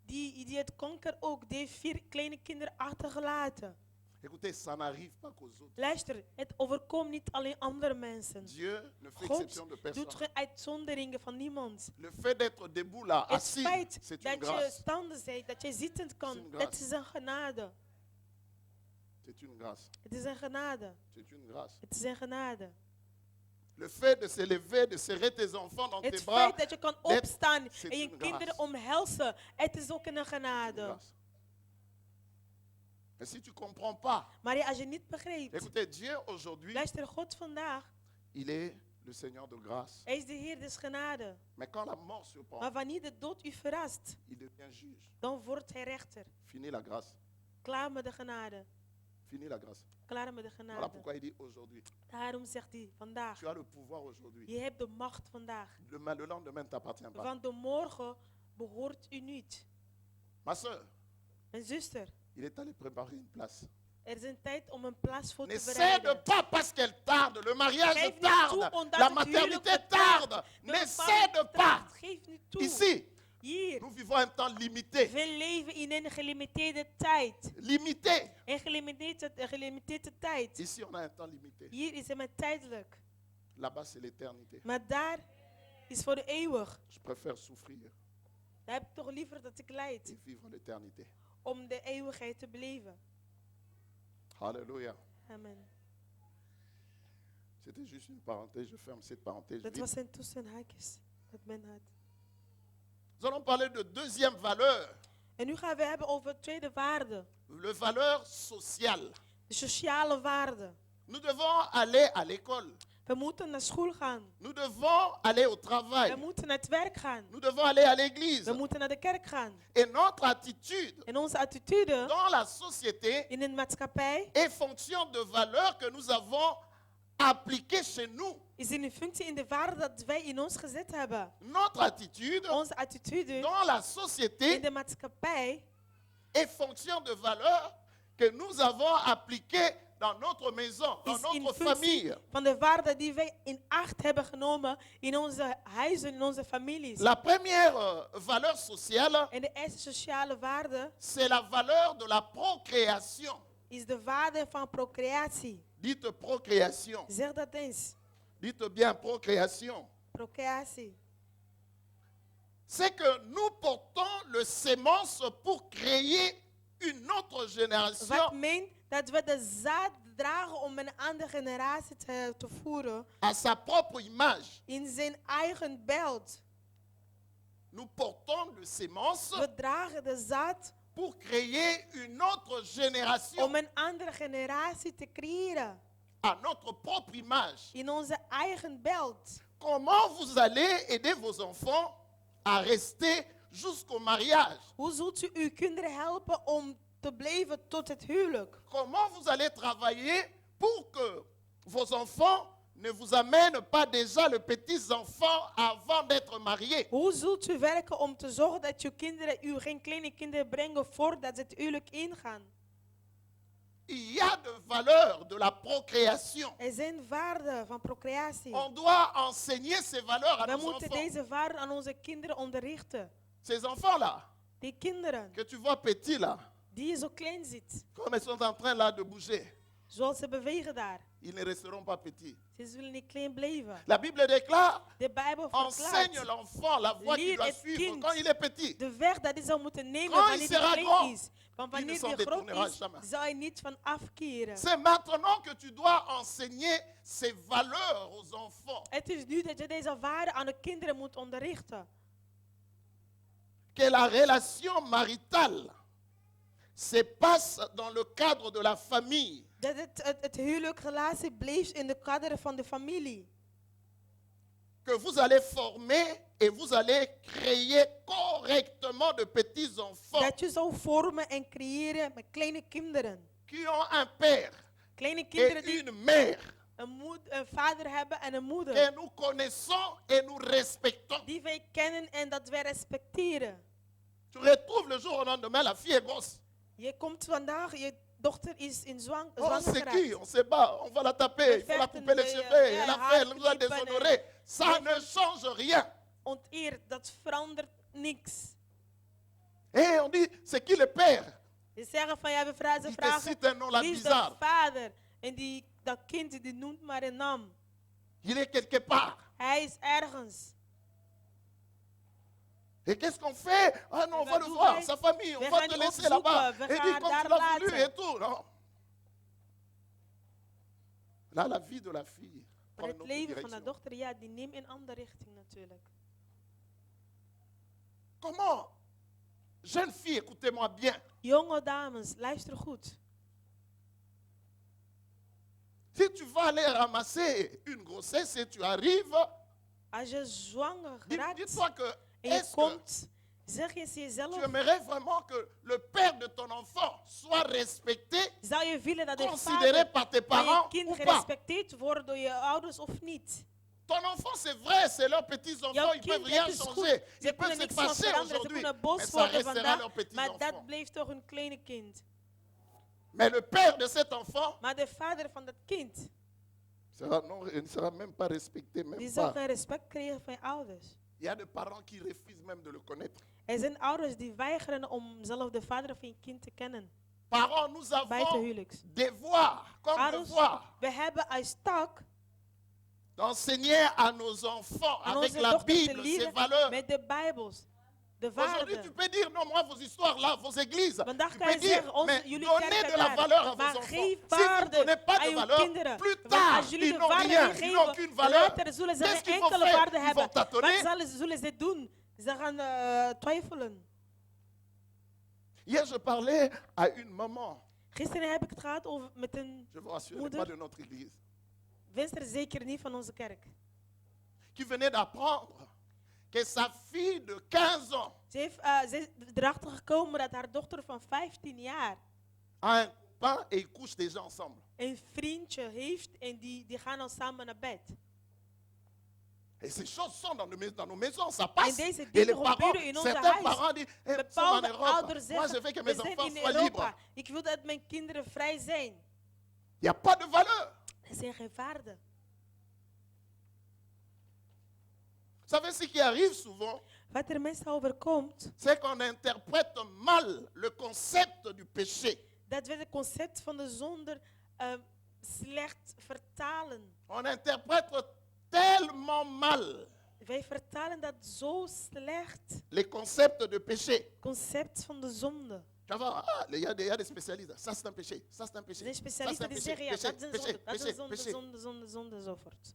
Die het kanker ook, die heeft 4 kleine kinderen achtergelaten. Écoutez, ça n'arrive pas qu'aux autres. Luister, het overkomt niet alleen andere mensen. Dieu ne fait God exception de personne. doet geen uitzonderingen van niemand. Le fait d'être debout là, Het assis, feit c'est une dat je grâce. staande bent, dat je zittend C'est kan, une dat grâce. is een genade. C'est une grâce. Het is een genade. C'est une grâce. Het is een genade. Le fait de se lever, de serrer tes enfants dans Het tes bras, feit dat je kan d'être- opstaan c'est en je une kinderen grâce. omhelzen, het is ook een c'est une genade. grâce. Mais si tu ne comprends pas, Maar als je niet begrijpt, écoutez, Dieu aujourd'hui, luister, God vandaag, il est le Seigneur de grâce. hij is de Heer des genade. Mais quand la mort surprend, Maar wanneer de dood u verrast, il devient juge. dan wordt hij rechter. Fini la grâce. Klaar met de genade. Fini la grâce. Klaar met de Voilà genade. pourquoi il dit aujourd'hui. Daarom zegt hij vandaag, Tu as le pouvoir aujourd'hui. je hebt de macht vandaag. Le lendemain ne t'appartient pas. Want de morgen behoort u niet. Ma soeur, Mijn zuster, il est allé préparer une place. er is een tijd om een plaats voor te N'essaie de bereiden. pas parce qu'elle tarde. Le mariage Geef niet tarde. toe omdat La het huwelijk maternité vertraagt. tarde. De N'essaie bevalling de vertraagt. pas. Geef niet toe. Ici, Hier, nous vivons un temps limité. we leven in een gelimiteerde tijd. Limité. Een gelimiteerde tijd. Ici, on a un temps limité. Hier is het maar tijdelijk. Là-bas, c'est l'éternité. Maar daar is voor de eeuwig. Je préfère souffrir Daar heb ik toch liever dat ik lijd. et vivre l'éternité. Om de eeuwigheid te beleven. Alléluia. Amen. C'était juste une parenthèse. Je ferme cette parenthèse. Dat vite. was een tussenhaakjes dat men had. Nous allons parler de deuxième valeur. En nu gaan we hebben over tweede waarde. Le valeur sociale. De sociale waarde. Nous devons aller à l'école. We moeten naar school gaan. Nous devons aller au We travail. moeten naar het werk gaan. Nous devons aller à l'église. We moeten naar de kerk gaan. Et notre attitude En onze attitude dans la société in een maatschappij est fonction de valeurs que nous avons appliquées chez nous. is in een functie in de waarde dat wij in ons gezet hebben. Notre attitude Onze attitude dans la in société de maatschappij est fonction de valeurs que nous avons appliquées dans notre maison, dans is in notre functie famille. van de waarde die wij in acht hebben genomen in onze huizen, in onze families. La première valeur sociale, En de eerste sociale waarde c'est la valeur de la procréation. is de vader van procreatie. Dites procréation. Zeg dat eens. Dites bien procréation. Procreatie. C'est que nous portons le sémence pour créer une autre Wat génération meent dat we de zaad dragen om een andere generatie te voeren à sa propre image. in zijn eigen beeld. Nous portons le sémence We dragen de zaad pour créer une autre génération om een andere generatie te creëren à notre propre image. in onze eigen beeld. Comment vous allez aider vos enfants à rester jusqu'au mariage? Hoe zult u uw kinderen helpen om te blijven tot het huwelijk? Comment vous allez travailler pour que vos enfants ne vous amènent pas déjà les petits-enfants avant d'être mariés? Hoe zult u werken om te zorgen dat uw kinderen u geen kleine kinderen brengen voordat ze het huwelijk ingaan? Il y a de valeurs de la procréation. Er zijn waarden van procreatie. On doit enseigner ces valeurs à We nos moeten enfants. deze waarden aan onze kinderen onderrichten. Ces enfants-là, Die kinderen que tu vois petits là, die je zo klein ziet, comme ils sont en train là de bouger, zoals ze bewegen daar. ils ne resteront pas petits. Ze zullen niet klein blijven. La Bible déclare, De Bijbel enseigne verklaart l'enfant la voie qu'il Leer doit het suivre kind. quand il est petit. de weg dat hij zou moeten nemen Quand wanneer il hij sera klein grand, is. Want il ne wanneer s'en hij groot détournera is, jamais. zal hij niet van afkeren. C'est maintenant que tu dois enseigner ces valeurs aux enfants. Het is nu dat je deze waarden aan de kinderen moet onderrichten. Que la relation maritale se passe dans le cadre de la famille. Dat het huwelijk relatie blijft in de kader van de familie. Que vous allez former et vous allez créer correctement de petits-enfants Dat je zou vormen en creëren met kleine kinderen. qui ont un père Kleine kinderen et die une mère een vader hebben en een moeder. que nous connaissons et nous respectons. Die wij kennen en dat wij respecteren. Tu retrouves le jour au lendemain, la fille est grosse. Je komt vandaag, je dochter is in zwanger Oh, c'est qui? geraakt. On se bat, on va la taper, il faut la couper les cheveux, elle a fait, elle nous a déshonorés. Ça ne change rien. Onteerd, dat verandert niks. Et on dit, c'est qui le père? Ze zeggen van ja, ze Il te vragen cite un nom là wie is de bizarre. vader? En dat kind die noemt maar een naam. Il est quelque part. Hij is ergens. Et qu'est-ce qu'on fait? Ah non, on va le voir, sa famille, on We va gaan te die laisser là-bas. opzoeken, we Et gaan dit haar comme daar tu l'as voulu laten. et tout, non? Là, la vie de la fille prend Maar une het autre leven van de direction. dochter, ja, die neemt een andere richting natuurlijk. Comment? Jeune fille, écoutez-moi bien. Jonge dames, luister goed. Si tu vas aller ramasser une grossesse et tu arrives, Als je zwanger geraakt dis-toi que en je est-ce que komt, zeg je tu jezelf, aimerais vraiment que le père de ton enfant soit respecté, zou je willen dat de considéré vader par tes van je parents kind ou pas? gerespecteerd wordt door je ouders of niet? Ton enfant, c'est vrai, c'est leurs petits-enfants, Jouw ils peuvent kind, rien het is goed. changer. Ze Ils peuvent kunnen se niks van passer veranderen, ze aujourd'hui, kunnen mais boos ça worden restera vandaag, leurs maar petits-enfants. dat blijft toch een kleine kind. Mais le père de cet enfant Maar de vader van dat kind, il ne sera même pas respecté, die même zal pas. geen respect krijgen van je ouders. Il y a des parents qui refusent même de le connaître. Er zijn ouders die weigeren om zelf de vader van je kind te kennen. Parents, nous Buiten avons huwelijks. devoir, comme Ouders, devoir, we hebben als taak d'enseigner à nos enfants aan avec onze la dochters te Bible ces leren valeurs. met de Bijbels. De Aujourd'hui, tu waarden. peux dire, non, moi, vos histoires là, vos églises, Vandaag tu kan peux je dire, zeggen, mais jullie donnez kerken de la daar. valeur à vos Maar enfants. geef Si vous ne waarde donnez pas aan de uw valeur, kinderen. plus Want tard, als jullie ils de n'ont waarde rien, niet ils n'ont aucune geven, valeur. later zullen ze Qu'est-ce geen qu'ils vont enkele faire? waarde Ils vont hebben. tâtonner. Wat zullen ze doen? Ze gaan twijfelen. Hier, je parlais à une maman, Gisteren heb ik het gehad over met een je vous rassure, Moeder. pas de notre église, wenster, zeker niet van onze kerk. qui venait d'apprendre que sa fille de 15 ans Ze is erachter gekomen dat haar dochter van 15 jaar a un copain et ils couchent déjà ensemble. een vriendje heeft en die gaan al samen naar bed. Et ces choses sont dans nos maisons, ça En passe. deze Et les dingen parents, gebeuren in onze certains huis. parents disent, nous sommes en Bepaalde Europe. ouders Moi, je zeggen, veux que we mes zijn enfants in soient libres. Europa. Ik wil dat mijn kinderen vrij zijn. Il n'y a pas de valeur. Er zijn geen waarden. Vous savez ce qui arrive souvent, Wat er mensen overkomt, c'est qu'on interprète mal le concept du péché. Dat we het concept van de zonde slecht vertalen. On interprète tellement mal Wij vertalen dat zo slecht. les concepts de péché. Concept van de zonde. Tu vas voir, il y a des spécialistes. Ça, c'est un péché. Ça, c'est un Er péché. zijn Ça, c'est specialisten un die péché. zeggen, ja, Péché, dat is een péché, zonde, dat is péché, een zonde, péché. zonde, zonde, zonde, enzovoort.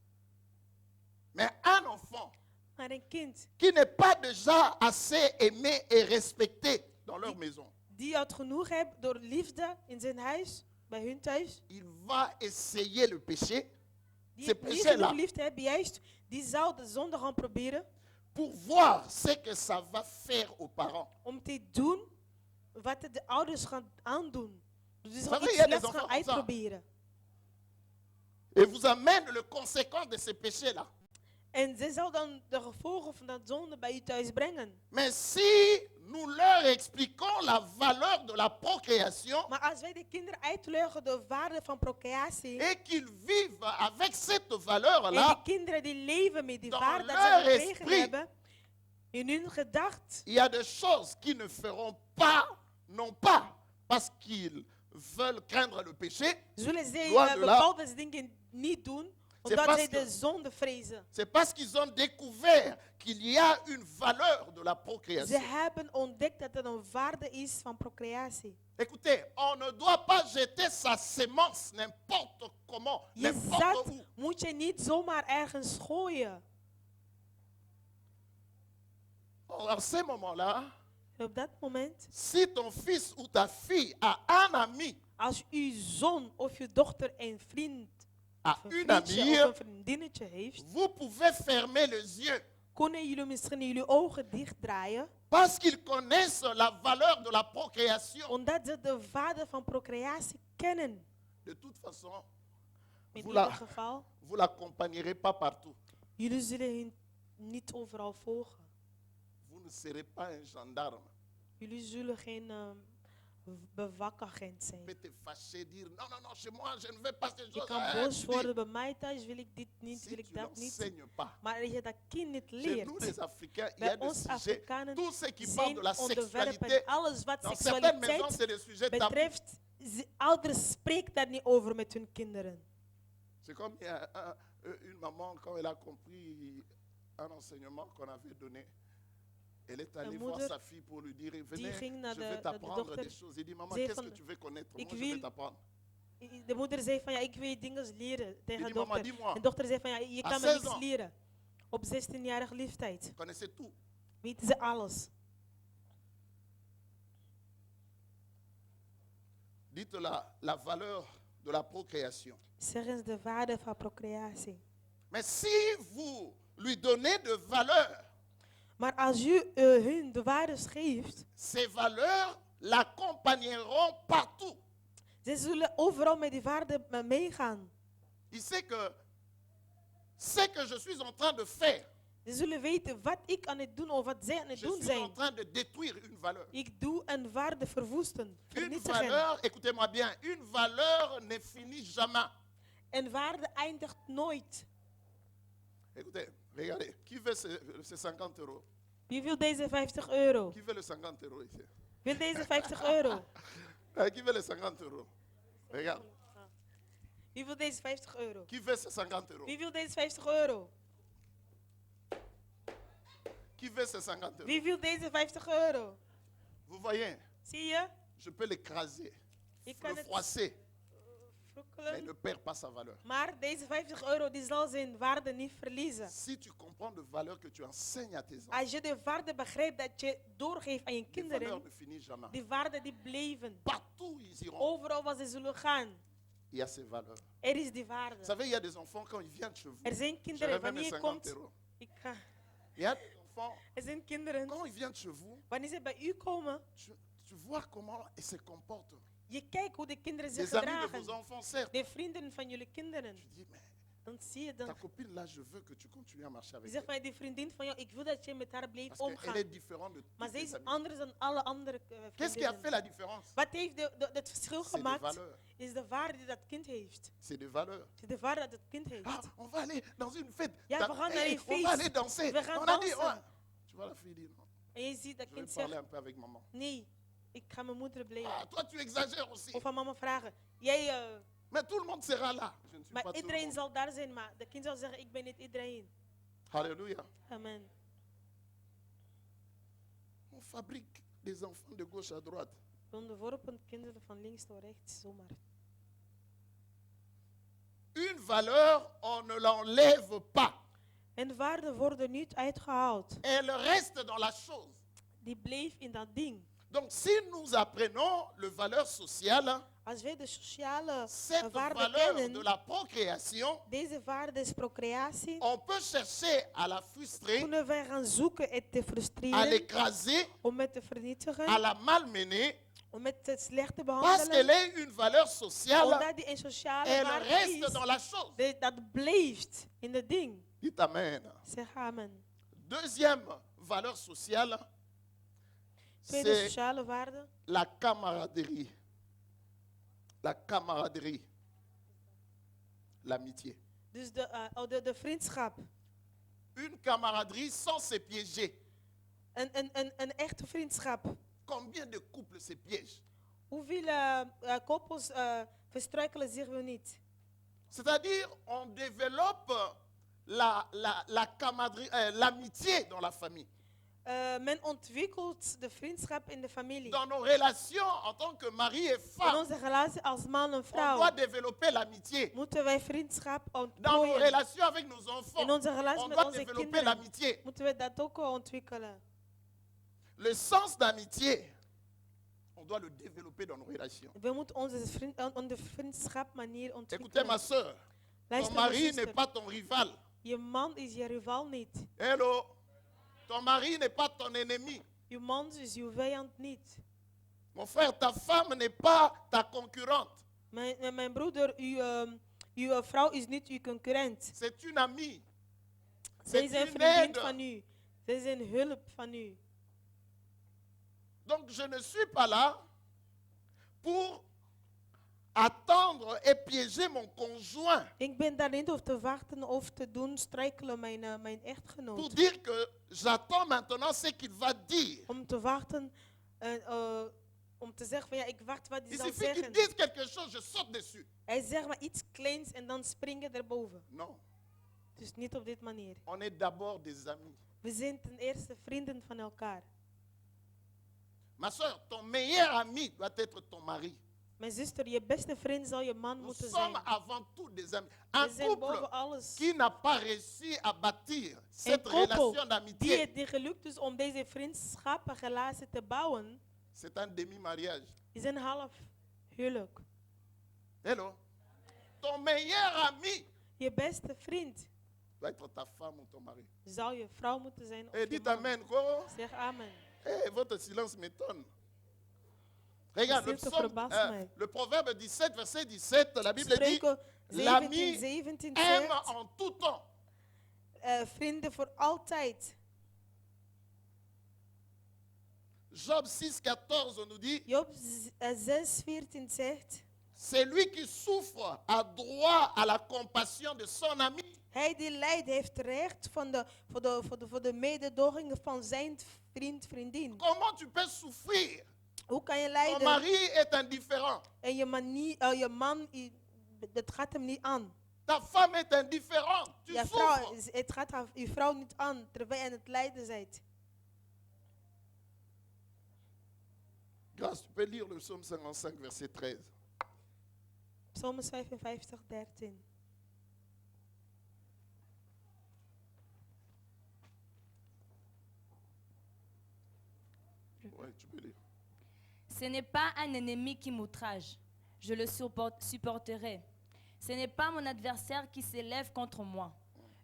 Mais un enfant Maar een kind qui n'est pas déjà assez aimé et respecté dans leur maison, die het genoeg heeft door liefde in zijn huis, bij hun thuis, il va essayer le péché, die ce niet genoeg péché-là, liefde hebben, juist, die zou de zonde gaan proberen pour voir ce que ça va faire aux parents. om te doen wat de ouders gaan aandoen. Dus die Ça zal veut iets dire, il y a slechts des gaan enfants comme ça. uitproberen. Et vous amène les conséquences de ce péché-là. En ze zou dan de gevolgen van dat zonde bij je thuis brengen. Mais si nous leur expliquons la valeur de la procréation Maar als wij de kinderen uitleggen de waarde van procreatie, et qu'ils vivent avec cette en valeur-là, de kinderen die leven met die dans waarde dat leur ze gekregen esprit, hebben, in hun gedacht, il y a des choses qu'ils ne feront pas, non pas parce qu'ils veulent craindre le péché, zullen zij Loin de là. bepaalde dingen niet doen, omdat parce zij que- de zonde vrezen. c'est parce qu'ils ont découvert qu'il y a une valeur de la Ze procréation. hebben ontdekt dat er een waarde is van procreatie. Écoutez, on ne doit pas jeter sa sémence n'importe comment, Je n'importe zaad où. moet je niet zomaar ergens gooien. En ces moments-là, En op dat moment, si ton fils ou ta fille a un ami, als uw zoon of je dochter een vriend, a of een une vriendje amie, of een vriendinnetje heeft, vous pouvez fermer les yeux kunnen jullie misschien jullie ogen dichtdraaien, parce qu'ils connaissent la valeur de la procréation. omdat ze de waarde van procreatie kennen. De toute façon, In Voilà. ieder geval, vous ne l'accompagnerez pas partout. jullie zullen hen niet overal volgen. Vous ne serez pas un gendarme. Jullie zullen geen bewakagent Tu zijn. peux te fâcher, dire non, non, non, chez moi, je ne veux pas ces Je choses. kan Hein, boos tu worden, dis, bij mij thuis wil ik dit niet, si wil tu ik dat niet. n'enseignes pas. Maar als je dat kind niet Chez nous, les leert, Africains, il y a bij des ons sujets. Afrikanen Tout ce qui parle zijn de la onderwerpen, sexualité, alles wat dans certaines maisons, seksualiteit c'est des sujets tabous. betreft, ouders spreken daar niet over met hun kinderen. C'est comme il y a une maman, quand elle a compris un enseignement qu'on avait donné, elle est allée voir moeder sa fille pour lui dire, venez, ging naar je de- vais de t'apprendre dochter, des choses. Il dit, maman, zei qu'est-ce van, que tu veux connaître? ik Moi, je vais wil- t'apprendre. De moeder zei van ja, ik wil je dingen leren tegen dit, de mama, dochter. dis-moi. En de dochter zei van ja, je À kan me 16 niks ans. leren. Op 16-jarige leeftijd Vous connaissez tout. weten ze alles. Dites la valeur de la procréation. Zeggen ze de waarde van procreatie. Mais si vous lui donnez de valeur, Maar als u hun de waarde geeft, ces valeurs l'accompagneront partout. ze zullen overal met die waarde meegaan. Il sait que ce que je suis en train de faire, Ze zullen weten wat ik aan het doen of wat zij aan het je doen suis en zijn. train de détruire une valeur. Ik doe een waarde verwoesten, Une vernietigen. valeur, écoutez-moi bien, une valeur ne finit jamais. En waarde eindigt nooit. Écoutez, regardez, qui veut ces 50 euros? Wie wil deze 50 euro? Qui veut les 50 euros ici? Wil deze 50 euro? Qui veut les 50 euros? Regarde, Wie wil deze 50 euro? qui veut ces 50 euros? Wie wil deze 50 euro? Qui veut ces 50 euros? Wie wil deze 50 euro? Vous voyez, Zie je? je peux l'écraser, Ik kan le het froisser, mais il vrokkelen. ne perd pas sa valeur. Maar deze 50 euro die zal zijn waarde niet verliezen. Si tu comprends de valeur que tu enseignes à tes enfants, Als je de waarde begrijpt dat je doorgeeft aan je les valeurs kinderen, ne finissent jamais. die waarde die blijven. Partout où ils iront, Overal waar ze zullen gaan, il y a ces valeurs. er is die Vous waarde. savez, il y a des enfants, quand ils viennent chez vous, Er zijn je kinderen, remets mes wanneer je 50 komt, euros. ik ga. Il y a des enfants, Er zijn kinderen, quand ils viennent chez vous, wanneer ze bij u komen, tu vois comment ils se comportent. je kijkt hoe de kinderen zich Les amis de vos gedragen. enfants, certes. De vrienden van jullie kinderen. Tu dis, mais Dan zie je ta dan. copine là, je veux que tu continues à marcher Je avec zegt elle. van die vriendin van jou, ik wil dat je met haar blijft Parce qu'elle omgaan. est différente de Maar tous zij tes is amis. anders dan alle andere Qu'est-ce qui a fait vriendinnen. la différence? Wat heeft het verschil C'est des gemaakt? valeurs. Is de waarde die dat kind heeft. C'est des valeurs. Het is de waarde dat het kind heeft. Ah, on va aller dans une fête. Ja, we gaan naar een On va feest. aller danser. We gaan On a dit, dansen. Tu vois la fille dire non. En je ziet dat Je vais kind parler zegt, un peu avec maman. nee, Ik ga mijn moeder Ah, blamen. toi, tu exagères aussi. Of aan mama vragen. Jij, Mais tout le monde sera là. Je ne suis maar pas tout le iedereen monde. zal daar zijn, maar de kind zal zeggen, ik ben niet iedereen. Alléluia. Amen. On fabrique des enfants de gauche à droite. We onderworpen kinderen van links tot rechts, zomaar. Une valeur, on ne l'enlève pas. En waarden worden niet uitgehaald. Elle reste dans la chose. Die bleef in dat ding. Donc, si nous apprenons le valeur sociale, Als wij de sociale cette waarden valeur kennen, de la procréation, deze waarde is procreatie, on peut chercher à la frustrer, kunnen wij gaan zoeken het te à frustreren, l'écraser, om het te à vernietigen, la malmener, om het te slecht te parce qu'elle behandelen, est une valeur sociale, omdat die een sociale elle waarde reste is, dans la chose. dat blijft in het ding. Dites Amen. Zeg amen. Deuxième valeur sociale, Tweede c'est sociale waarde, la camaraderie. La camaraderie. L'amitié. dus de vriendschap. Une camaraderie sans se piéger. Een echte vriendschap. Combien de couples se piègent? Hoeveel koppels verstruikelen zich wel niet? C'est-à-dire, on développe la camaraderie, l'amitié dans la famille. Men ontwikkelt de vriendschap in de familie. Dans nos relations en tant que mari et In femme, onze relatie als man en on vrouw doit développer l'amitié. moeten wij vriendschap Dans nos ontplooien. relations avec nos enfants, In onze relatie on met doit onze développer kinderen l'amitié. moeten we dat ook ontwikkelen. Le sens d'amitié, on doit le développer dans nos relations. We moeten onze vriendschap manier Écoutez ontwikkelen. ma soeur, ton Luister, mari mijn n'est zuster. pas ton rival. Je man is je rival niet. Hello, ton mari n'est pas ton ennemi. Je man is je vijand niet. Mon frère, ta femme n'est pas ta concurrente. Mijn broeder, uw vrouw is niet uw concurrent. C'est une amie. Zij C'est zijn une vriendin aide. van u. Zij zijn hulp van u. Donc je ne suis pas là pour attendre et piéger mon conjoint. Ik ben daar niet op te wachten of te doen struikelen mijn Pour echtgenoot. dire que j'attends maintenant ce qu'il va dire. Om te wachten, om te zeggen van ja, ik wacht wat hij Il zal suffit qu'il zeggen. dise quelque chose, je saute dessus. Hij zegt maar iets kleins en dan springen erboven. Non, Dus niet op dit manier. on est d'abord des amis. We zijn ten eerste vrienden van elkaar. Ma soeur, ton meilleur ami doit être ton mari. Mijn zuster, je beste vriend zal je man Nous moeten sommes zijn. avant tout des amis. Un We zijn couple boven alles. qui n'a pas réussi à bâtir Een cette relation koppel die d'amitié, het niet gelukt is om deze vriendschappenrelatie te bouwen, c'est un demi-mariage. is een half huwelijk. Hello. Ton meilleur ami Je beste vriend doit être ta femme ou ton mari. zou je vrouw moeten zijn of Et je dites man. amen. Quoi? Zeg amen. Votre silence m'étonne. Regarde, le, Stilte psaume, verbaast mij. le proverbe 17, verset 17, la Bible dit, Spreuken l'ami 17 aime zegt, en tout temps. vrienden voor altijd. Job 6, 14 nous dit, Job 6:14 zegt, celui qui souffre a droit à la compassion de son ami. hij die lijdt heeft recht voor de mededogingen van zijn vriend, vriendin. Comment tu peux souffrir? Hoe kan je Ton lijden mari est indifférent. en je man, dat gaat hem niet aan. Ta femme est indifférente. Tu Je souffres. vrouw, het gaat je vrouw niet aan terwijl je aan het lijden bent. Grâce, tu peux lire le psaume 55, verset 13. Psalm 55:13. Ouais, tu peux lire. Ce n'est pas un ennemi qui m'outrage, je le supporterai. Ce n'est pas mon adversaire qui s'élève contre moi,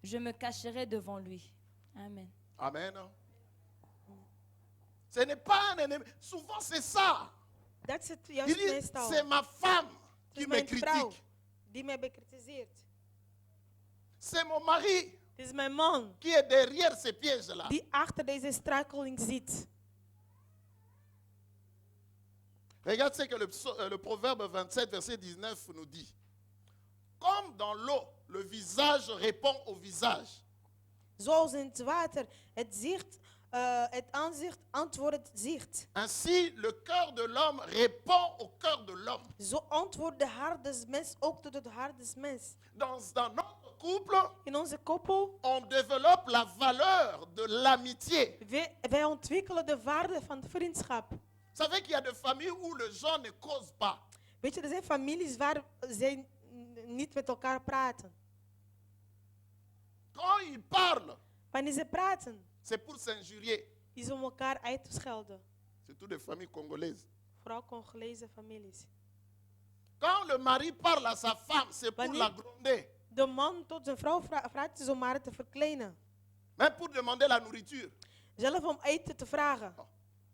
je me cacherai devant lui. Amen. Amen. Ce n'est pas un ennemi. Souvent, c'est ça. Dat is het Il juist dit, meestal. c'est ma femme Het qui is me mijn vrouw critique. die mij bekritiseert. C'est mon mari Het is mijn man qui est derrière ces pièges-là. die achter deze struikeling zit. Regarde ce que le proverbe 27, verset 19 nous dit. Comme dans l'eau, le visage répond au visage. Zoals in het water het zicht het antwoord ziet. ainsi le cœur de l'homme répond au cœur de l'homme. Zo antwoordt de hart des mens ook tot het hart des mens. Dans notre couple, In onze koppel, on développe la valeur de l'amitié. wij ontwikkelen de waarde van vriendschap. Vous savez qu'il y a des familles où les gens ne causent pas. Weet je, er zijn families waar zij niet met elkaar praten. Quand ils parlent, Wanneer ze praten, c'est pour s'injurier. is om elkaar uit te schelden. Surtout des familles congolaises. Vooral Congolese families. Quand le mari parle à sa femme, c'est pour Wanneer- la gronder. De man tot zijn vrouw vraagt is om haar te verkleinen. Même pour demander la nourriture. Zelf om eten te vragen.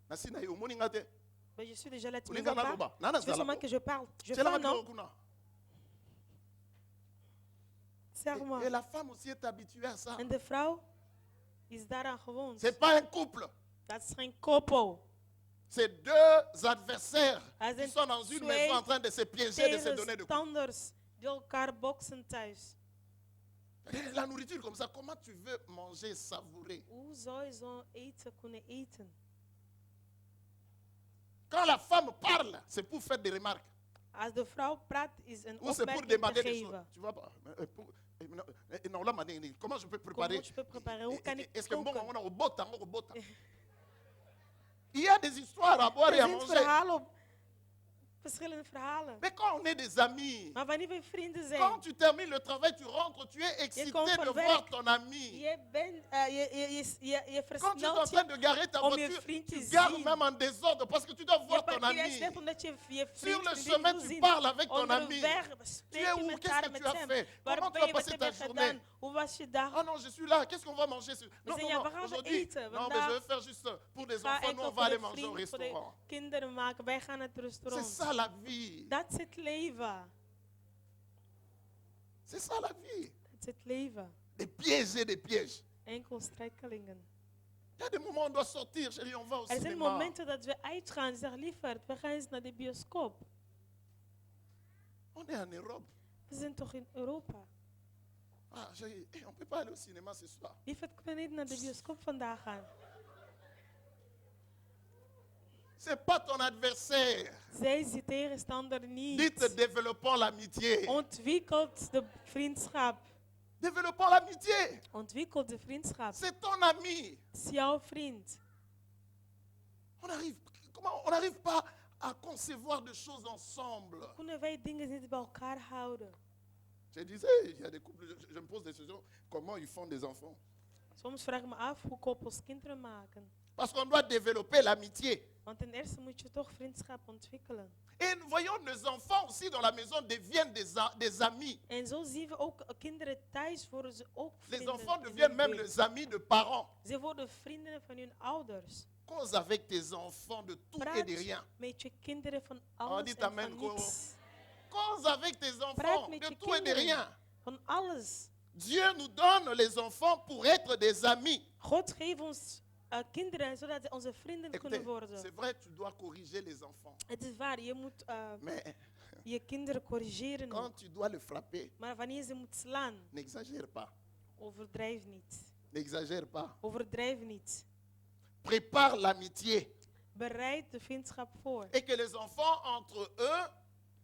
Nasi na yo, moni ngate. Ben, je suis déjà là, tu me Olinga vois na pas? loba. Nana Tu veux zala seulement po. que je parle. Je Tshela parle, ngate non? kuna. Serre-moi. Et la femme aussi est habituée à ça. En de vrouw is daaraan gewond. C'est pas un couple. Dat is geen koppel. C'est deux adversaires Hij qui zijn sont dans une twee maison en train de se piéger, de se donner de coups. tegenstanders die elkaar boksen thuis. Et la nourriture comme ça, comment tu veux manger, savourer? Hoe zou je zo'n eten kunnen eten? Quand la femme parle, c'est pour faire des remarques. Als de vrouw praat, is een Ou c'est pour opmerking te demander des choses. geven. Tu vois pas? Non, là, comment je peux préparer? Comment je peux préparer? Hoe kan ik Est-ce que bon, koken? on a au bota, on a au bota? Il y a des histoires à boire et Er à zijn manger. verhalen op verschillende verhalen. Mais quand on est des amis, Maar wanneer we vrienden zijn, quand tu termines le travail, tu rentres, tu es excité komt van de werk. voir ton ami. je Quand tu es en versnelt train je. de garer ta om je voiture, vriend te tu gares zien. même en désordre parce que tu dois Je voir ton parkeert ami. slecht omdat je je Sur vriend le vriendin chemin, wil tu zien. parles avec ton ami. Onderweg Tu es spreek je où? met Qu'est-ce haar, que met tu as hem. fait? Waar Comment tu ben as je? Wat passé heb ta je journée? gedaan? Hoe was je dag? Ah non, je suis là. Qu'est-ce qu'on va manger? Non, zeggen, non, ja, non. we gaan Aujourd'hui, eten non, mais vandaag. je vais faire juste pour des Ga enfants. Nous, enkel on va voor aller de manger au vriend, voor de restaurant. kinderen maken. Wij gaan naar het C'est restaurant. ça la vie. Dat is het leven. C'est ça la vie. Dat is het leven. Des pièges et des pièges. Enkel strijkelingen. Il y a des moments où on doit sortir, chérie, on va au Er zijn cinéma. momenten dat we uitgaan en zeggen, lieverd, we gaan eens naar de bioscoop. On est en Europe. We zijn toch in Europa? Ah, chérie, on ne peut pas aller au cinéma ce soir. Lieverd, kunnen we niet naar de bioscoop vandaag gaan? C'est pas ton adversaire. Zij is je tegenstander niet. Dites développons l'amitié. Ontwikkelt de vriendschap. Développons l'amitié. Ontwikkelt de vriendschap. C'est ton ami. Het is jouw vriend. On n'arrive pas à concevoir des choses ensemble. Kunnen wij dingen niet bij elkaar houden? Je disais, il y a des couples, je me pose des questions, comment ils font des enfants? Soms vraag ik me af hoe koppels kinderen maken. Parce qu'on doit développer l'amitié. Want ten eerste moet je toch vriendschap ontwikkelen. Et nous voyons nos enfants aussi dans la maison deviennent des amis. En zo zien we ook kinderen thuis worden ze ook Les vrienden. enfants in deviennent hun même leven. les amis de parents. Ze worden vrienden van hun ouders. Cause avec tes enfants de tout et de rien. met je kinderen van Oh, alles dit en amen, van Koro. niets. Cause avec tes enfants Praat met de je tout et de kinderen. rien. Van alles. Dieu nous donne les enfants pour être des amis. God geeft ons kinderen zodat ze onze vrienden Écoutez, kunnen worden. c'est vrai, tu dois corriger les enfants. Het is waar, je moet Mais je kinderen corrigeren. quand tu dois le frapper, Maar wanneer je ze moet slaan, n'exagère pas. overdrijf niet. N'exagère pas. Overdrijf niet. Prépare l'amitié. Bereid de vriendschap voor. Et que les enfants entre eux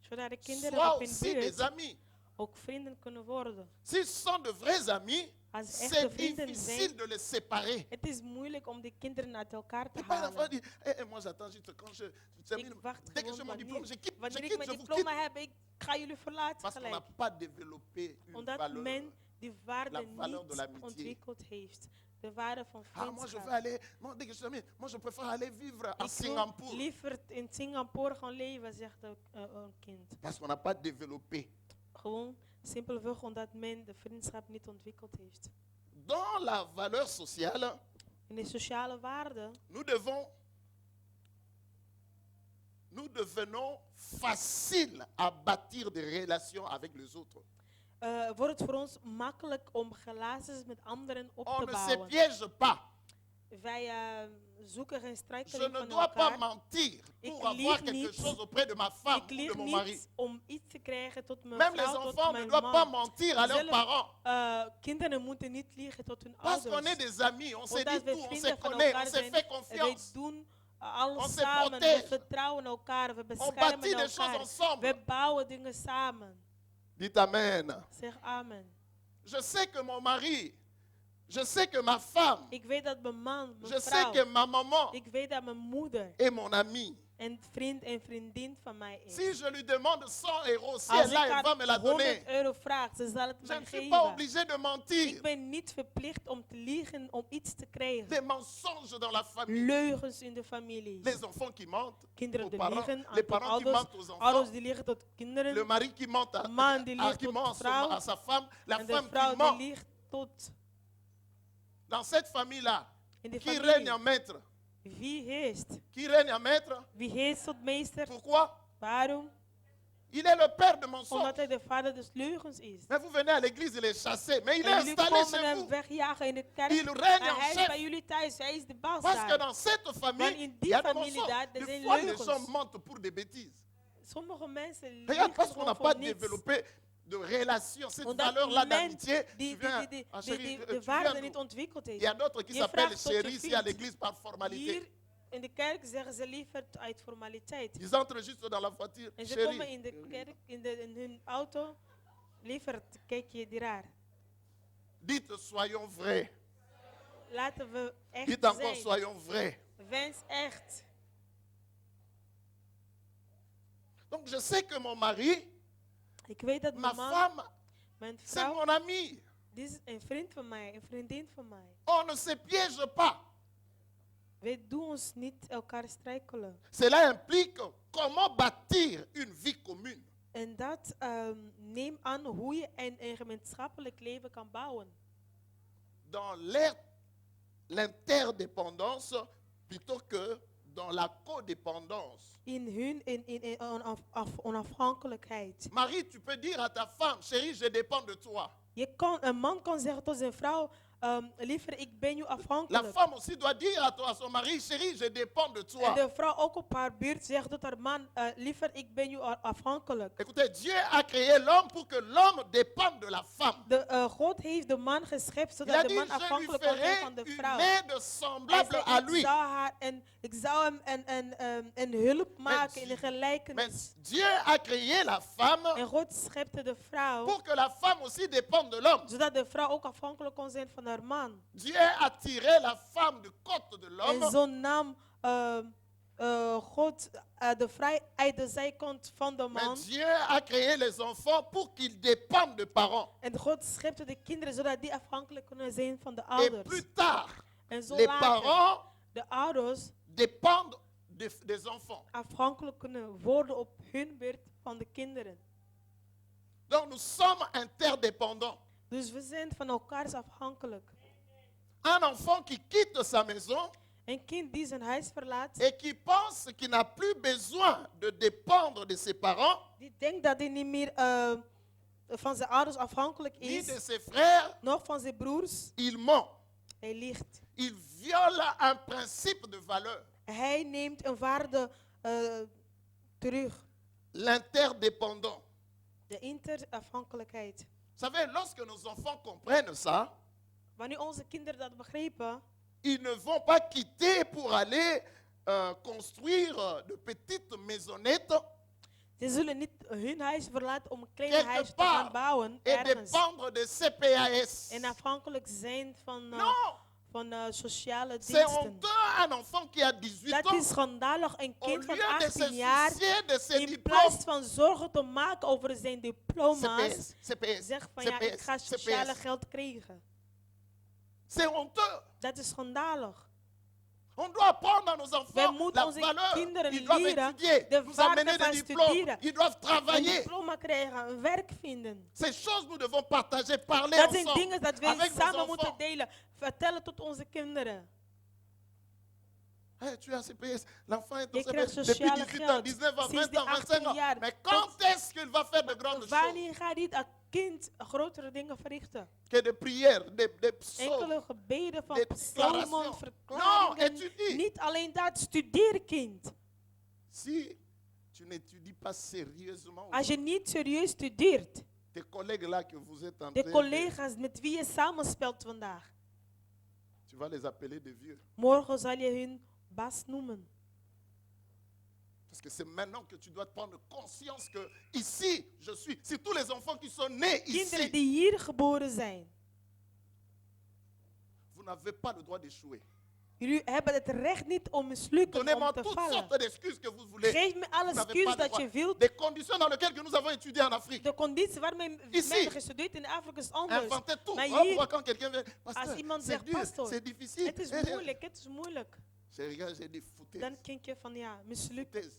Zodat de kinderen soient op hun aussi des buurt amis. ook vrienden kunnen worden. S'ils sont de vrais amis, Als c'est echte vrienden difficile zijn, de les séparer. het is moeilijk om de kinderen uit elkaar te Et pas l'enfant halen. dit, moi j'attends juste quand je termine. Ik wacht Dès que j'ai gewoon mon diplôme, wanneer, je quitte, wanneer ik je mijn vous quitte. diploma heb, ik ga jullie verlaten Parce qu'on n'a gelijk. pas développé une Omdat valeur. men die waarde la valeur de niet l'amitié. ontwikkeld heeft. De waarde van Ah, moi je veux vriendschap. aller, dès que je termine, moi je préfère aller vivre à Ik wil Singapour. liever in Singapore gaan leven, zegt een kind. Parce qu'on n'a pas développé. Gewoon simpelweg omdat men de vriendschap niet ontwikkeld heeft. Dans la valeur sociale, In de sociale waarden nous devenons faciles à bâtir des relations avec les autres. wordt het voor ons makkelijk om relaties met anderen op On te ne se bouwen. piège pas. Wij zoeken geen Je struikeling ne van dois pas elkaar. mentir Ik pour lieg avoir quelque niet. chose auprès de ma femme Ik ou de lieg mon mari. niet om iets te krijgen tot mijn Même les vrouw, tot enfants ne mijn doivent pas man. mentir à leurs Zelf, parents. kinderen moeten niet liegen tot hun Parce qu'on ouders. est des amis, on se Omdat dit we tout, on se vrienden van connaît, on elkaar se zijn. fait En wij confiance. doen On alles se samen. protège. We vertrouwen elkaar. We On beschermen bâtit des choses elkaar. ensemble. We bouwen dingen samen. Dites Amen. Zeg amen. Je sais que mon mari, je sais que ma femme, Ik weet dat mijn man, je mijn sais que vrouw. ma maman Ik weet dat mijn moeder est mon amie. een vriend en vriendin van mij is. Si je lui demande 100 euros, si Als elle a, ik elle va me la haar 100 donner. euro vraag, ze zal het Je mij ne suis pas geven. obligé de Ik mentir. ben niet verplicht om te liegen om iets te krijgen. Des mensonges dans la famille. Leugens in de familie. Les enfants qui mentent Kinderen aux die parents, liegen aan les tot parents qui ouders. mentent aux enfants, Ouders die liegen tot le kinderen. mari qui ment à, Man die liegt qui tot ment vrouw. à sa femme, la En de femme vrouw qui die ment. liegt tot Dans cette famille-là, in de qui règne familie. en maître? Wie heerst? Qui règne en maître? Wie heerst tot meester? Pourquoi? Waarom? Il est le père de mensonges. Omdat hij de vader des leugens is. Mais vous venez à l'église, il est chassé. Mais il est En jullie installé komen chez hem vous. wegjagen in de kerk. Il règne En en hij is chef. bij jullie thuis. Hij is de baas Parce que daar. dans cette Maar famille, in il die y a des familie mensonges. daar, er Des zijn fois, les leugens. gens mentent pour des bêtises. Sommige mensen Regarde, liegen parce qu'on n'a gewoon pas voor niets. développé de relation, cette Omdat valeur-là men d'amitié. die Tu viens, de chérie, de tu waarde viens niet d'où? ontwikkeld Il y heeft. a d'autres qui Je s'appellent vraagt tot je chérie ici à vriend. l'église par formalité. Hier in de kerk zeggen ze liever uit formaliteit. Ils entrent juste dans la voiture. En ze komen Chérie, in de kerk, in hun auto, liever kijk je die raar. dites soyons vrais. Laten we echt Dites encore zijn. soyons vrais. Wens echt. Donc je sais que mon mari, Ik weet dat ma mijn man, femme, mijn c'est vrouw, mon ami. die is een vriend van mij, een vriendin van mij. On ne se piège pas. Wij doen ons niet elkaar struikelen. Cela implique comment bâtir une vie commune. En dat neemt aan hoe je een gemeenschappelijk leven kan bouwen. Dans l'interdépendance plutôt que dans la codépendance. In onafhankelijkheid. Marie, tu peux dire à ta femme, chérie, je dépends de toi. Een man kan zeggen tot zijn vrouw, liever ik ben je La afhankelijk. femme aussi doit dire à son mari, chérie, je dépends de En toi. de vrouw ook op haar buurt zegt tot haar man, liever ik ben je afhankelijk. Écoutez, Dieu a créé l'homme pour que l'homme dépende de la femme. God heeft de man geschept Il a zodat de dit, man je lui afhankelijk kan zijn ferai van de une vrouw. aide Hij semblable zei, à lui. ik zou hem een hulp maken in de Mais gelijkenis. Dieu a créé la femme En God schepte de vrouw, pour que la femme aussi dépende de l'homme. zodat de vrouw ook afhankelijk kon zijn van haar man. Dieu a tiré la femme du côte de En l'homme zo nam God de vrouw uit de zijkant van de man. mais Dieu a créé les enfants pour qu'ils dépendent de parents. En God schepte de kinderen zodat die afhankelijk kunnen zijn van de Et ouders. plus tard, En zo les later parents de ouders dépendent des enfants. afhankelijk kunnen worden op hun beurt van de kinderen. Donc nous sommes interdépendants. Dus we zijn van elkaar afhankelijk. Un enfant qui quitte sa maison Een kind die zijn huis verlaat, et qui pense qu'il n'a plus besoin de dépendre de ses parents, die denkt dat hij niet meer van zijn ouders afhankelijk ni de is, ses frères, nog van zijn broers. il ment. Hij liegt. Il viole un principe de valeur. Hij neemt een waarde terug. L'interdépendant. De interafhankelijkheid. Vous savez, lorsque nos enfants comprennent ça, Wanneer onze kinderen dat begrijpen, ils ne vont pas quitter pour aller construire de petites maisonnettes ze zullen niet hun huis verlaten om een klein quelque huis te gaan part bouwen et ergens. dépendre de CPAS. En afhankelijk zijn Non, sociale c'est diensten. honteux un enfant qui a 18 Dat ans. is schandalig. Een Au kind van lieu de 18 se jaar, soucier de ses in diplômes, plaats van zorgen te maken over zijn diploma's, CPS, zegt van ja, ik ga sociale geld krijgen. C'est honteux. Dat is schandalig. On doit apprendre à nos Wij enfants moeten la onze valeur. kinderen Ils doivent leren étudier, de nous waarde amener van des diplômes, studeren. ils doivent Een travailler. diploma krijgen, een werk vinden. Ces choses, nous devons partager, parler Dat zijn ensemble dingen dat we avec nos samen moeten enfants. delen. Vertellen tot onze kinderen. Hey, tu as CPS, l'enfant est au Je krijgt CPS depuis sociale 18 ans, geld. 19 ans, Sinds 20 ans, die 25 ans. 18 jaar. Mais quand est-ce qu'il va faire de grandes choses? Wanneer gaat hij kind grotere dingen verrichten. que des prières, des psaumes. Enkele gebeden van des psalmen, déclarations. verklaringen. Non, étudie. Niet alleen dat, studeer kind. Si tu n'étudies pas sérieusement, Als je niet serieus studeert, tes collègues là que vous êtes en de train collega's met wie je samenspelt vandaag, tu vas les appeler des vieux. morgen zal je hun baas noemen. Parce que c'est maintenant que tu dois prendre conscience que ici, je suis. Si tous les enfants qui sont nés Kinderen ici, die hier geboren zijn, vous n'avez pas le droit d'échouer. jullie hebben het recht niet om mislukken, Donnez-moi om te toutes vallen. sortes d'excuses que vous voulez. Geef me alle Vous n'avez excuses pas le dat je droit. wilt. Des conditions dans lesquelles que nous avons étudié en Afrique. De conditie waarmee Ici. men gestudeerd in Afrika is anders. Inventez tout. Maar On va hier, voir quand quelqu'un vient. Pasteur, als iemand c'est zegt, dur, pastor, c'est difficile. het is moeilijk, het is moeilijk. J'ai regardé, j'ai dit foutaise. Dan denk je van ja, mislukt. Foutaise.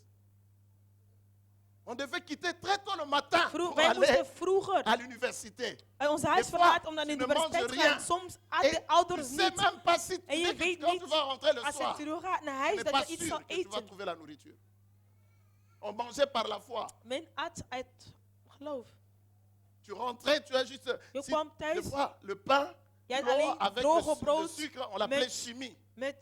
On devait quitter très tôt le matin pour Wij aller moesten vroeger à l'université. ons huis Des fois, verlaten om naar de tu ne universiteit manges te gaan. rien. Soms Et de tu ouders sais niet. même pas si En je dès que weet quand niet, tu vas rentrer le als je soir, terug gaat naar tu huis, n'es dat pas je iets sûr zal que tu vas eten. trouver la nourriture. On mangeait par la foi. Men at uit geloof. Tu rentrais, tu as juste Je kwam thuis. des fois, le pain, Je had l'eau alleen avec droge le brood sucre, on l'appelait met- chimie. met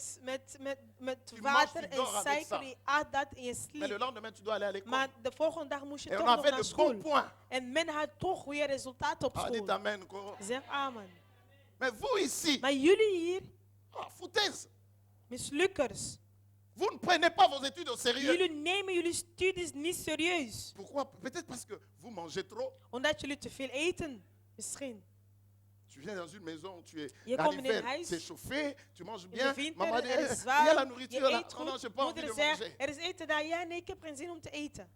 Tu water manges, tu dors en avec ça. suiker. Je at dat en je Mais le sliep. lendemain, tu dois aller à l'école. Maar de volgende dag moest je Et on toch nog avait naar de bons school. points. En men had toch weer resultaten op Ah, dites school. amen. Quoi. Zeg amen. Mais vous ici, Maar jullie hier, foutaise. mislukkers. Vous ne prenez pas vos études au sérieux. Jullie nemen jullie studies niet serieus. Pourquoi? Peut-être parce que vous mangez trop. Omdat jullie te veel eten. Misschien. Tu viens dans une maison où tu es Je en komt in een hiver, huis. c'est chauffé, tu manges In bien. de winter, Maman dit, er il is y a la zwaar, je nourriture là. eet Oh non, goed. j'ai pas envie de Moeder zegt, manger. er is eten daar. Ja, nee, ik heb geen zin om te eten.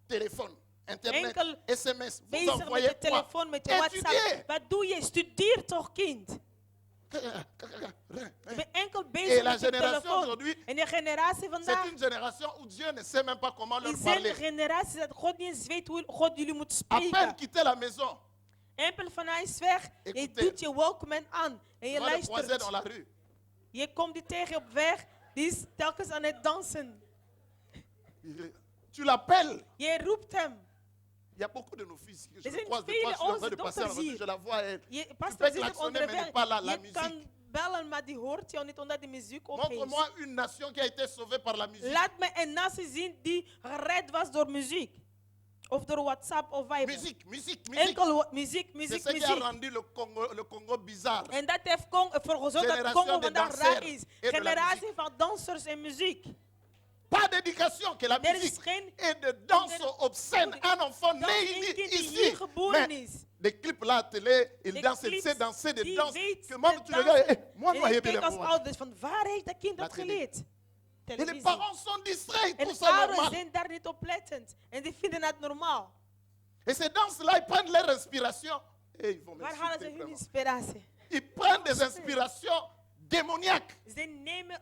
Téléphone, internet, Enkel SMS, vous bezig met envoyez de quoi? telefoon, met je Étudier. WhatsApp. Wat doe je? Studeer toch, kind. Je bent enkel Et bezig la met je génération telefoon. aujourd'hui, En de generatie c'est vandaag une génération où Dieu ne sait même pas comment leur is een parler. generatie dat God niet eens weet hoe God jullie moet À peine spreken. quitter la maison, Empel van huis weg. Je Écoutez. doet je Walkman aan. En je on va le croiser dans luistert. la rue. Je komt die tegen op weg. Die is telkens aan het dansen. Tu l'appelles. Je roept hem. Il y a beaucoup de nos fils que je Er zijn croise des vele fois, je suis en train onze de passer à la dochters rue, hier. je la vois elle. Je, Tu pastor peux zit ook klaxonner, onder mais weg. n'est pas la Je musique. kan bellen, maar die hoort jou niet omdat die muziek op is. Montre-moi une nation qui a été sauvée par la musique. Laat me een natie zien die gered was door muziek. Of door WhatsApp of Viber. Musique, musique, musique. Enkel muziek, C'est muziek, ce qui a muziek. rendu le Congo bizarre. En dat heeft ervoor gezorgd dat Génération Congo de vandaag danseurs raar is. et de la Generatie muziek. van dansers en muziek. Pas d'éducation, que la Er is musique geen et de danse obscène. Un enfant dans né een kind die ici. hier geboren Mais is. des clips là à la télé, il De danse, il clips sait danser des die danses. weet Que moi, te tu regardes, dansen. moi, En moi, ik je kijk als vais ouders van waar heeft dat kind La dat télé. geleerd? Et les Televisie. parents sont distraits, En tout de ça ouders normal. zijn daar niet oplettend. En die vinden het normaal. Et ces danses-là, ils prennent leur inspiration et ils vont Waar halen ze m'insulter hun vraiment. inspiratie? Ils prennent des inspirations démoniaques. Ze nemen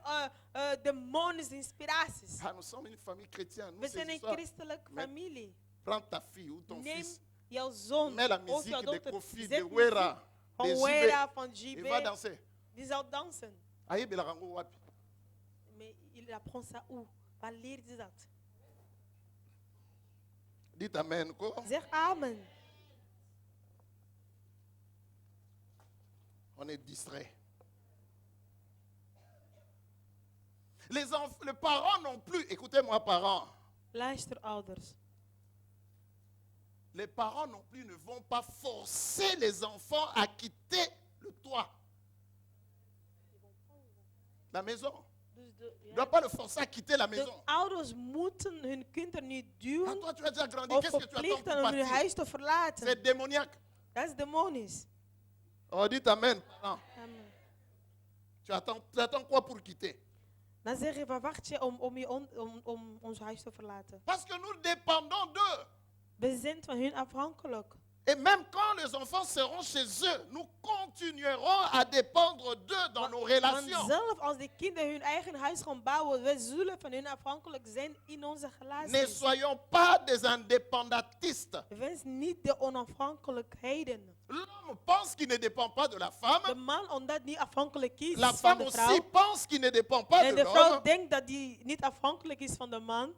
demonische inspiraties. Ah, nous sommes une famille chrétienne. Nous, We c'est zijn een l'histoire. christelijke Mais- familie. Prends ta fille ou ton Neem fils, jouw zoon mets la of musique jouw de dochter. Kofi, Zet de muziek Wera, van de Wera, JB. van Il va JB. danser. Die zal dansen. Aïe, Belarango Wapi. Mais il apprend ça où? Waar leert hij dat? Dites amen. Quoi? Zeg amen. On est distrait. Les parents non plus. Écoutez-moi, parents. Luister ouders. Les parents non plus ne vont pas forcer les enfants à quitter le toit. La maison. Dus Tu ne dois pas le forcer à quitter la de maison. ouders moeten hun kinderen niet Quand duwen toi tu as déjà grandi, of qu'est-ce que tu attends verplichten pour om hun partir? huis te verlaten. C'est démoniaque. Dat is demonisch. Oh, dites amen. parents. Amen. Tu attends quoi pour quitter? Dan zeg je, waar wacht je om ons huis te verlaten? Parce que nous dépendons d'eux. We zijn van hun afhankelijk. Et même quand les enfants seront chez eux, nous continuerons à dépendre d'eux dans nos Want relations. zelf als die kinderen hun eigen huis gaan bouwen, we zullen van hun afhankelijk zijn in onze Ne relaties. soyons pas des indépendantistes. Wees niet de onafhankelijkheden. L'homme pense qu'il ne dépend pas de la De femme. man omdat niet afhankelijk is La van femme de aussi vrouw. pense qu'il ne dépend pas En de de vrouw l'homme. denkt dat die niet afhankelijk is van de man.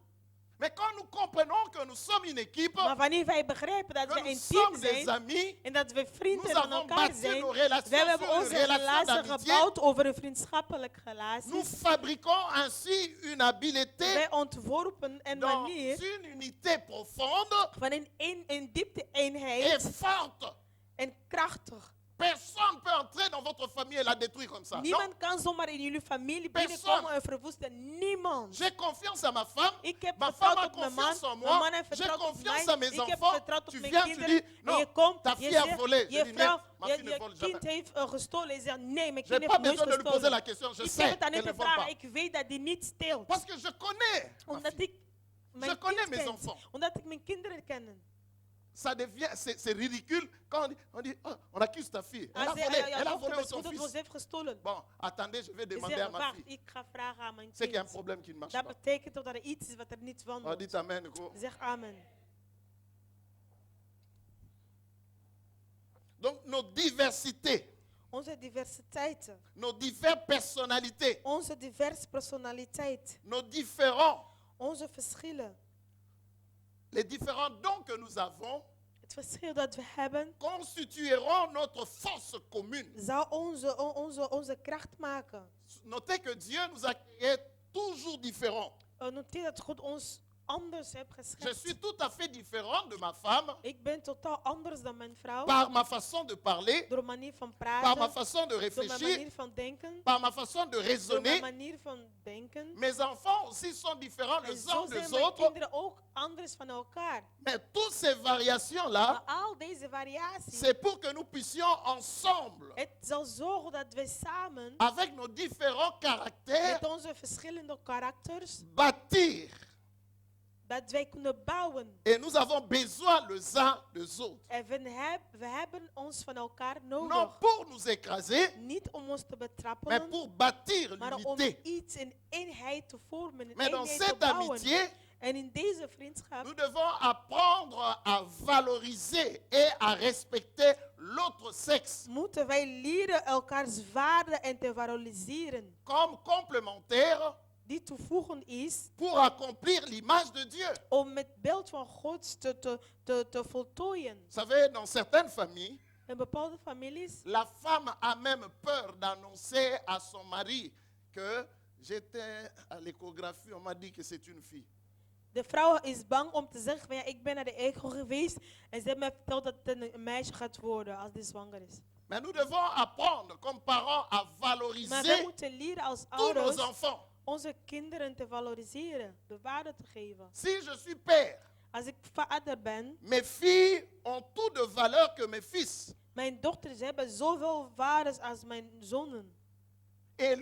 Mais quand nous comprenons que nous sommes une équipe, Maar wanneer wij begrijpen dat que we nous een team sommes des zijn amis, en dat we nous vrienden van avons elkaar bâti zijn, nos relations we hebben sur une onze relation relatie d'amitié. gebouwd over een vriendschappelijke Nous relatie. fabriquons ainsi une habileté Wij ontworpen een dans manier une unité profonde van een diepte et eenheid forte. en krachtig. Personne ne peut entrer dans votre famille et la détruire comme ça. Non. Niemand kan zomaar in jullie familie Personne. binnenkomen en verwoesten. Niemand. J'ai confiance à ma femme. Ik heb Ma femme a vertrouwd op mijn man. confiance en Mijn man moi. heeft J'ai vertrouwd op confiance mij. à mes Ik heb enfants. vertrouwd op Tu mijn viens, tu kinderen. dis, En non, je komt, ta je fille a zegt, volé. Je je dis, vrouw, nee, ma fille ne je vole kind jamais. heeft gestolen. Je zegt, nee, mijn Je kind n'ai heeft pas nooit besoin de lui poser la gestolen. question. Je Ik sais heb het aan qu'elle hem ne vole gevraagd. pas. Ik weet dat die niet steelt. Parce que je connais ma Omdat fille. ik mijn connais kind mes ken. enfants. Omdat ik mijn kinderen ken. Ça devient, c'est ridicule quand on dit oh, on accuse ta fille. Elle a Als volé, elle a jouw volé dochter au ton beschuldigd wordt, fils. ze heeft gestolen. Bon, attendez, je vais Je demander à zegt, ma wacht, fille. ik ga vragen aan mijn C'est qu'il y a un kind. problème qui ne marche Dat pas. betekent toch dat er iets is wat er niet On wandelt. dit amen. Gros. Zeg amen. Donc nos diversités, Onze diversiteiten, nos diverses personnalités, onze diverse personaliteit, nos différents, onze verschillen, les différents dons que nous avons het verschil dat we hebben, constitueront notre force commune. zou onze kracht maken. Notez que Dieu nous a créés toujours différents. Noteer dat God ons anders heeft Je geschikt. suis tout à fait différent de ma femme Ik ben totaal anders dan mijn vrouw. par ma façon de parler, Door mijn manier van par ma praten, façon de door mijn réfléchir, manier van denken, par ma façon de door mijn raisonner. manier van denken. Mes enfants aussi sont différents En les zo uns zijn des mijn autres. kinderen ook anders van elkaar. Mais toutes ces variations-là, Maar al deze variaties, c'est pour que nous puissions ensemble, het zal zorgen dat we samen avec nos différents caractères, met onze verschillende karakters, bâtir. dat wij kunnen bouwen. Et nous avons besoin les uns des autres. En we hebben ons van elkaar Non nodig. pour nous écraser, Niet om ons te mais betrappen, pour bâtir maar om l'unité. iets in eenheid te vormen, een Mais dans eenheid te cette bouwen. amitié, En in deze vriendschap nous devons apprendre à valoriser et à respecter l'autre sexe moeten wij leren elkaars waarden en te valoriseren. comme complémentaire Die toevoegend is pour accomplir l'image de Dieu. om het beeld van God te voltooien. Vous savez, dans certaines familles, In bepaalde families la femme a même peur d'annoncer à son mari que j'étais à l'échographie, on m'a dit que c'est une fille. de vrouw is bang om te zeggen van ja, ik ben naar de echo geweest en ze heeft me verteld dat het een meisje gaat worden als die zwanger is. Mais nous devons apprendre comme parents à Maar wij valoriser moeten leren als tous nos ouders enfants. onze kinderen te valoriseren, de waarde te geven. Si je suis père, Als ik vader ben, mes filles ont tout de valeur que mes fils. mijn dochters hebben zoveel waardes als mijn zonen. Et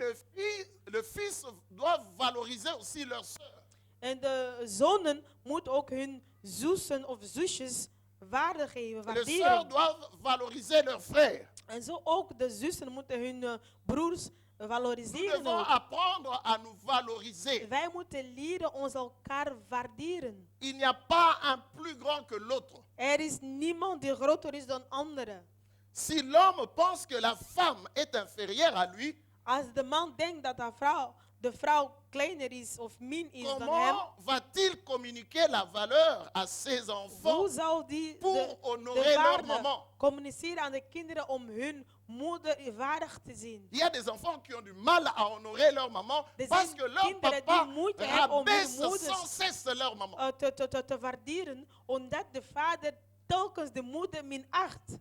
le fils doit valoriser aussi leur sœur. En de zonen moeten ook hun zussen of zusjes waarde geven, Les sœurs waarderen. doivent valoriser leurs frères. En zo ook de zussen moeten hun broers Nous valoriseren. devons ook. apprendre à nous valoriser. Wij moeten leren ons elkaar waarderen. Il n'y a pas un plus grand que l'autre. Er is niemand die groter is dan anderen. Si l'homme pense que la femme est inférieure à lui, Als de man denkt dat de vrouw kleiner is of min is dan hem, comment va-t-il communiquer la valeur à ses hoe enfants zou die pour honorer de leur waarde maman? communiceren aan de kinderen om hun moeder waardig te zien? Il y a des enfants qui ont du mal à honorer leur maman Er parce zijn que leur kinderen papa die moeite hebben om hun rabaisse sans moeders cesse leur maman. te waarderen, omdat de vader telkens de moeder minacht.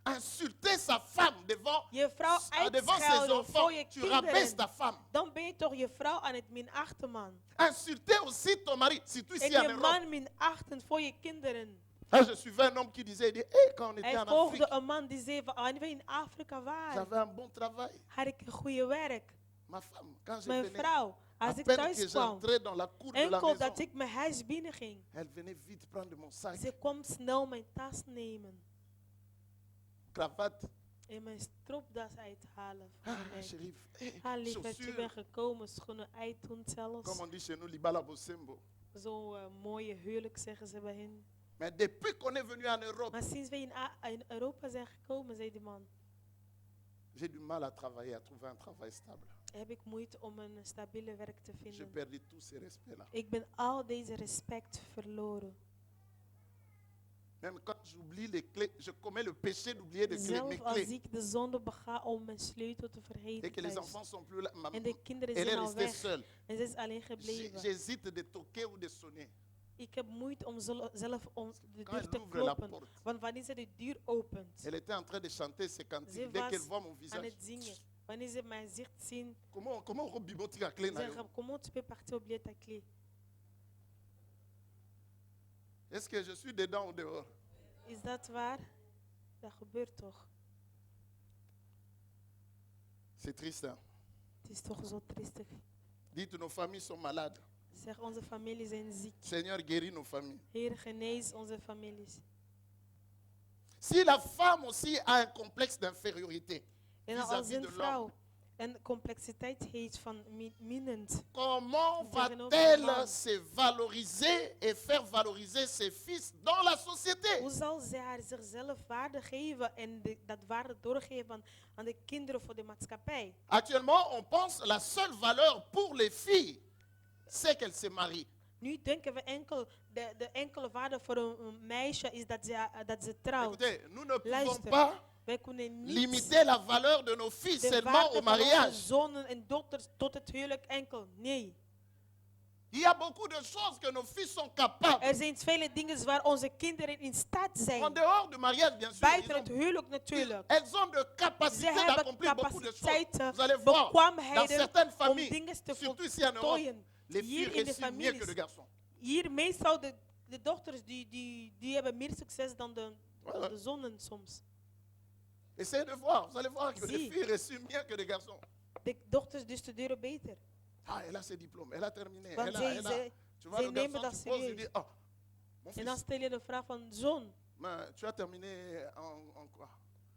Insulter sa femme devant Je vrouw ses uitschelden enfants, voor je tu rabaisses ta kinderen. femme. Dan ben je toch je vrouw aan het minachten, man. Insulter aussi ton mari, surtout En ici en je Europe. man minachten voor je kinderen. Là, je suivais un homme qui disait, il dit, hey, quand on était Hij en volgde Afrique, een man die zei, van, wanneer we in Afrika waren, j'avais un bon travail. had ik een goede werk. Ma femme, quand je Mijn venais, vrouw, à als ik peine que thuis kwam, j'entrais dans la cour de la enkel maison, dat ik mijn huis binnenging, elle venait vite prendre mon sac, ze kwam snel mijn tas nemen cravate. en mijn stropdas uithalen. Ah, van mij. chérie, hey, Ah, lieverd, je bent chaussures. gekomen, schoenen uitdoen zelfs. Comme on dit chez nous, Libala Bosembo. Zo'n mooie huwelijk zeggen ze bij hen. Mais depuis qu'on est venu en Europe, Maar sinds we in Europa zijn gekomen, zei die man, j'ai du mal à travailler, à trouver un travail stable. heb ik moeite om een stabiele werk te J'ai vinden. perdu tous ces respects-là. Ik ben al deze respect verloren. Même quand j'oublie les clés, je commets le péché d'oublier mes Zelf als clés. ik de zonde bega om mijn sleutel te Et vergeten que les thuis. enfants sont plus là. En de kinderen Elle est zijn al restée weg. seule. En ze is alleen gebleven. J'hésite de toquer ou de sonner. Ik heb moeite om zelf om de Quand deur te elle ouvre la kloppen. porte, Want wanneer ze de deur opent, elle était en train de chanter ses ze cantiques. Dès qu'elle was voit mon aan visage, het zingen. Wanneer ze mijn gezicht zien, comment on rebiboti la clé na yo? zeggen comment tu peux partir oublier ta clé. Est-ce que je suis dedans ou dehors? Is dat waar? Dat gebeurt toch? C'est triste. Hein? Het is toch zo triestig. Dites, nos familles sont malades. Zeg, onze families zijn ziek. Seigneur, guéris nos familles. Heer, genees onze families. Si la femme aussi a un complexe d'infériorité En als vis-à-vis een de vrouw l'homme, een complexiteit heeft van minend, comment Tegenover va-t-elle de man. se valoriser et faire valoriser ses fils dans la société? hoe zal zij haar zichzelf waarde geven en dat waarde doorgeven aan de kinderen voor de maatschappij? Actuellement, on pense la seule valeur pour les filles, c'est qu'elles se marient. Nu denken we enkel, de enkele waarde voor een meisje is dat ze trouwt. Écoutez, nous ne pouvons Luister, pas wij kunnen niet limiter la valeur de nos filles de seulement waarde au van onze mariage. zonen en dochters tot het huwelijk enkel. Nee. Il y a beaucoup de choses que nos filles sont capables. Er zijn vele dingen waar onze kinderen in staat En zijn. dehors du mariage, bien sûr, Buiten het huwelijk elles natuurlijk. ont de Ze capacité hebben d'accomplir beaucoup de choses. capaciteiten, Vous allez voir, dans bekwaamheden certaines om familles, dingen te surtout ici en Europe, voltooien. les filles Hier in de réussissent mieux que families. les garçons. Hier meestal de dochters die hebben meer succes dan Voilà. de zonen soms. Essayez de voir, vous allez voir que les Si. filles réussissent mieux que les garçons. De dochters die studeren beter. Ah, elle a ses diplômes, elle a terminé. Want Tu vois, zij le nemen garçon, dat tu poses, il serieus. dit, oh, mon En dan fils, stel je de vraag van, zoon, mais tu as terminé en quoi?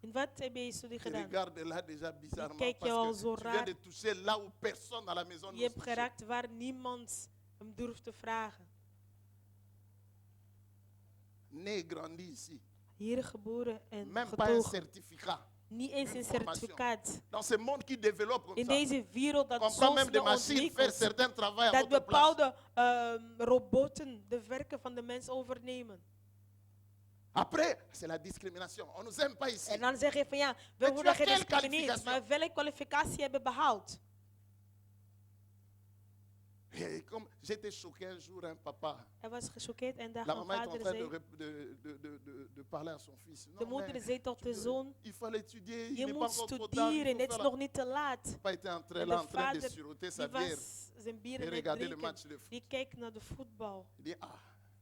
in wat heb je studie Tu gedaan? regardes là déjà bizarrement kijk je al parce zo que tu viens raar. de toucher là où personne à la maison Je n'ose hebt toucher. geraakt waar niemand hem durft te vragen. Né et grandi ici. Hier geboren en Même pas un getogen. certificat. Niet eens een information. certificaat. Dans ce monde qui développe comme In ça, deze wereld dat on zo prend même des snel machines faire ontwikkelt, certains travaux à dat votre place. bepaalde robotten de werken van de mens overnemen. Après, c'est la discrimination. On ne nous aime pas ici. En dan zeg je van ja, we Maar worden tu as quelle gediscrimineerd, kwalificatie? maar welke kwalificatie hebben we behaald? Et comme j'étais choqué un jour, un papa, Hij was gechoqueerd en dacht la mijn maman est en vader train zei, de parler à son fils. de Non, moeder mais zei tot de zoon, il faut étudier, il je n'est pas moet encore trop tard. studeren, Il het faut is faire nog niet te laat. Le papa était entré En là de en train de vader, siroter sa die bière was zijn bier et aan het regarder le drinken. match de foot. Die keek naar de voetbal. Il dit, ah,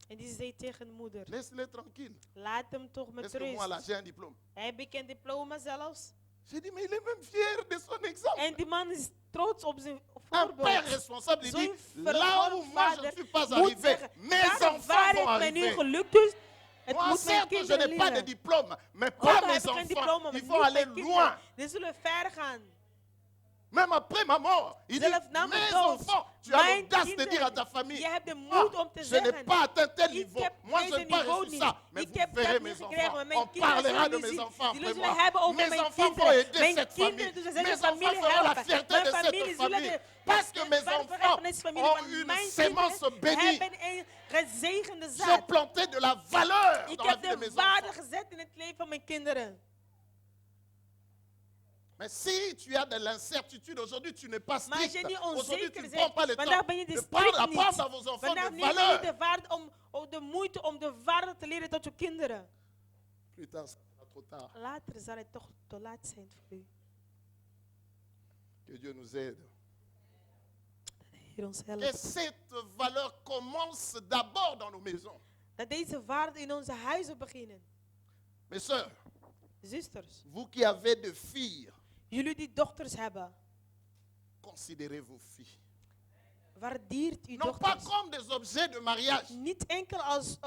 En die zei tegen de moeder, laisse-le tranquille. laat hem toch met Est-ce que moi là, rust. j'ai un diplôme? Heb ik een diploma zelfs? J'ai dit, mais il est même fier de son exemple. En die man is trots op zijn Un père voorbeeld. responsable, il dit, Zo'n là où moi je ne vader suis pas moet arrivé, zeggen, mes daar enfants waar vont het mij nu arriver. gelukt is, het Moi, moet mijn certes, je kinderen n'ai pas de leren. diplôme, mais Ook pas al heb mes ik geen enfants. diploma, maar Ils niet vont aller mijn loin. kinderen. Die zullen ver gaan. Même après ma mort, il dit, Zelfs na mijn mes dood, enfants, tu as mijn l'audace de kinderen, dire à ta famille, je hebt de ah, moed om te je n'ai zeggen, pas atteint tel ik niveau. heb Moi, je deze n'ai pas niveau reçu niet. ça. Mais Ik vous heb verrez dat mes niet gekregen, maar enfants. mijn On kinderen parlera zullen de nu mes zien. enfants Jullie après zullen moi. hebben over Mes mijn enfants vont kinderen. aider Mijn cette famille. kinderen zullen deze Mes enfants familie feront la helpen. fierté Mijn de cette familie zullen famille. de Parce que mes enfants ont une sémence bénie. hebben een gezegende J'ai zaad. planté de la valeur Ik dans la heb vie de de mes waarde enfants. gezet in het leven van mijn kinderen. Mais si tu as de l'incertitude aujourd'hui, tu n'es pas Maar als strict. je niet Aujourd'hui, tu onzeker ne prends pas le bent, vandaag temps ben je de de apprendre strikt à vos niet. enfants Vandaag de neem je niet valeur. de waarde om de moeite om de waarde te leren tot je kinderen. Plus tard, ça sera trop tard. Later zal het toch te laat zijn voor u. Que Dieu nous aide. Heer ons Et helpen. cette valeur commence d'abord dans nos maisons. Dat deze waarden in onze huizen beginnen. Mes sœurs, Zusters, vous qui avez des filles, jullie die dochters hebben, considérez vos filles. waardeert uw Non pas dochters. comme des objets de mariage, Niet enkel als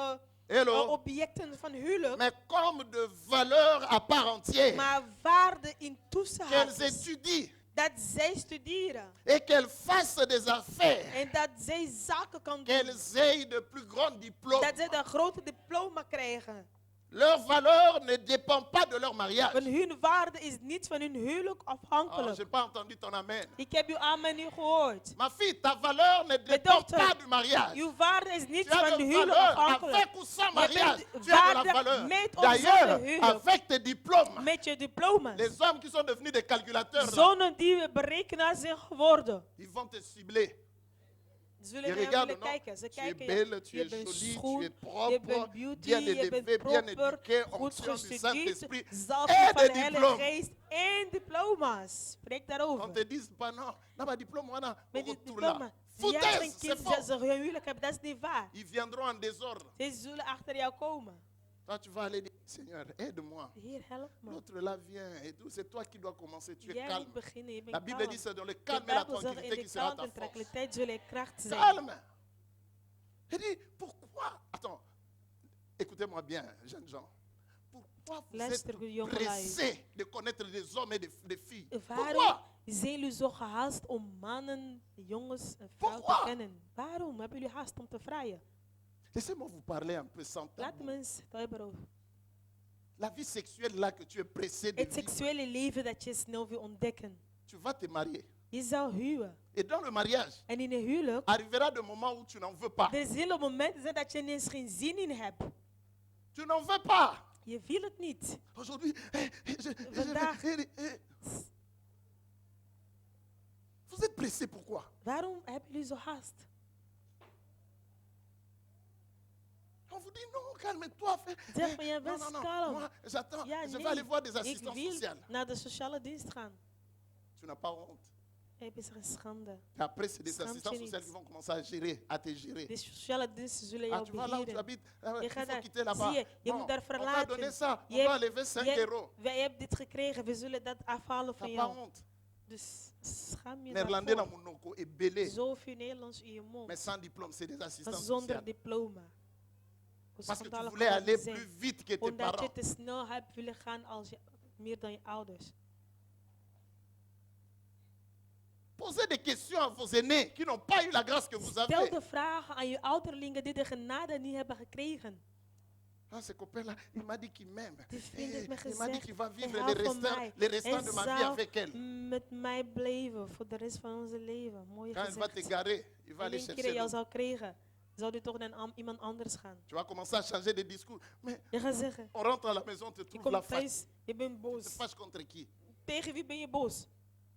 hello, objecten van huwelijk, mais comme de valeurs à part entière. maar waarde in Qu'elles tussenhaakjes. étudient Dat zij studeren et qu'elles fassent des affaires. en dat zij zaken kan doen. Qu'elles aient de plus grands diplômes. Dat zij een grote diploma krijgen. Leur valeur ne dépend pas de leur mariage. Want hun waarde is niet van hun huwelijk Oh, je afhankelijk. n'ai pas entendu ton amen. Ik heb uw amen niet gehoord. Ma fille, ta valeur ne dépend dochter, pas du mariage. Uw waarde is niet Tu as van de de huwelijk valeur afhankelijk. avec ou sans Je mariage. bent Tu as de la waardig valeur. met of D'ailleurs, zonder huwelijk. avec tes diplômes, Met je diploma's. les hommes qui sont devenus des calculateurs, là, Zonen die berekenaars zijn geworden. ils vont te cibler. Ze Je zullen naar regarde, willen non? kijken. Ze Tu es kijken, belle, tu je es bent jolie, tu es schoon, je propre, bent beauty, bien je élevé, bent bien proper, éduqué, goed onction du gestudeerd, Saint-Esprit zalving et van des de Heilige diplômes. Geest en diploma's. Spreek On daarover. te dit pas non, n'a pas diplôme, on a Met die retour là. diploma. Jij hebt Foutaise, een c'est kind faux. dat ze hun huwelijk hebben, dat is niet waar. Ils viendront en désordre. Ze zullen achter jou komen. Toi, tu vas aller dire, Seigneur, aide-moi. Heer, help me. L'autre là vient et tout. C'est toi qui dois commencer. Tu es Jij calme. moet beginnen, je La bent Bible kalm. dit c'est dans le De calme et la Bijbel zegt, in tranquillité de qui sera kalm ta en force. tranquiliteit zullen je kracht zijn. Calme. Il dit, pourquoi? Attends, écoutez-moi bien, jeunes gens. Pourquoi vous Luister, êtes jongelui. pressés de connaître des hommes et des filles? Waarom Pourquoi? zijn jullie zo gehaast om mannen, jongens en vrouwen te Pourquoi? kennen? Waarom hebben jullie haast om te vrijen? Laissez-moi vous parler un peu sans Laat tabou. me eens het hebben over. La vie sexuelle là que tu es pressé de Het vivre, seksuele leven dat je snel wil ontdekken. tu vas te marier. Je zou huwen. Et dans le mariage, En in een huwelijk, arrivera le moment où tu n'en veux pas. er zullen momenten zijn dat je ineens geen zin in hebt. Tu n'en veux pas. Je wil het niet. Aujourd'hui, Vandaag. vous êtes pressé pourquoi? Waarom hebben jullie zo haast? On vous dit non, calme-toi. Zeg van, ja, wees kalm. Moi, j'attends, Ja, je vais nee, aller voir des ik assistants wil sociaux. naar de sociale dienst gaan. Tu n'as pas honte. Het is een schande. Et après, c'est des Schande assistants je niet. sociaux qui vont commencer à gérer, à te gérer. De sociale diensten zullen Ah, jou tu vois là où tu beheerden. habites, ah ouais, Je il gaat faut daar, quitter là-bas. zie je, je Non, moet daar on t'a verlaten. donné ça, on Je doit hebt- enlever 5 je- euros. Wij hebben dit gekregen, we zullen dat afhalen Tu van n'as pas jou. honte. Dus schaam je Néerlandais dans daarvoor. mon noko est belé, Zoveel Nederlands in je mond, mais sans diplôme, c'est des maar assistants zonder sociaux. diploma. Parce que tu Schandalig voulais om aller te zijn. plus vite que tes Omdat je parents. te snel hebt willen gaan als je, meer dan je ouders. Posez des questions à vos aînés qui n'ont pas eu la grâce que vous Stel avez. de vragen aan je ouderlingen die de genade niet hebben gekregen. Ah, ce copain-là, il m'a dit qu'il m'aime. Die vriend heeft me Il m'a dit gezegd, qu'il va hij vivre les houdt van restants, mij. les restants de En ma vie zou avec elle. met mij blijven voor de rest van onze leven. Mooi Quand elle va te gezegd. garer, il va En aller een keer chercher jou l'autre. zou krijgen, zou je toch naar iemand anders gaan. Tu vas commencer à changer de discours. Mais Je gaat zeggen, on rentre à la maison, on te je trouve la komt face. thuis, je bent Tu te boos. fâches contre qui? Tegen wie ben je boos?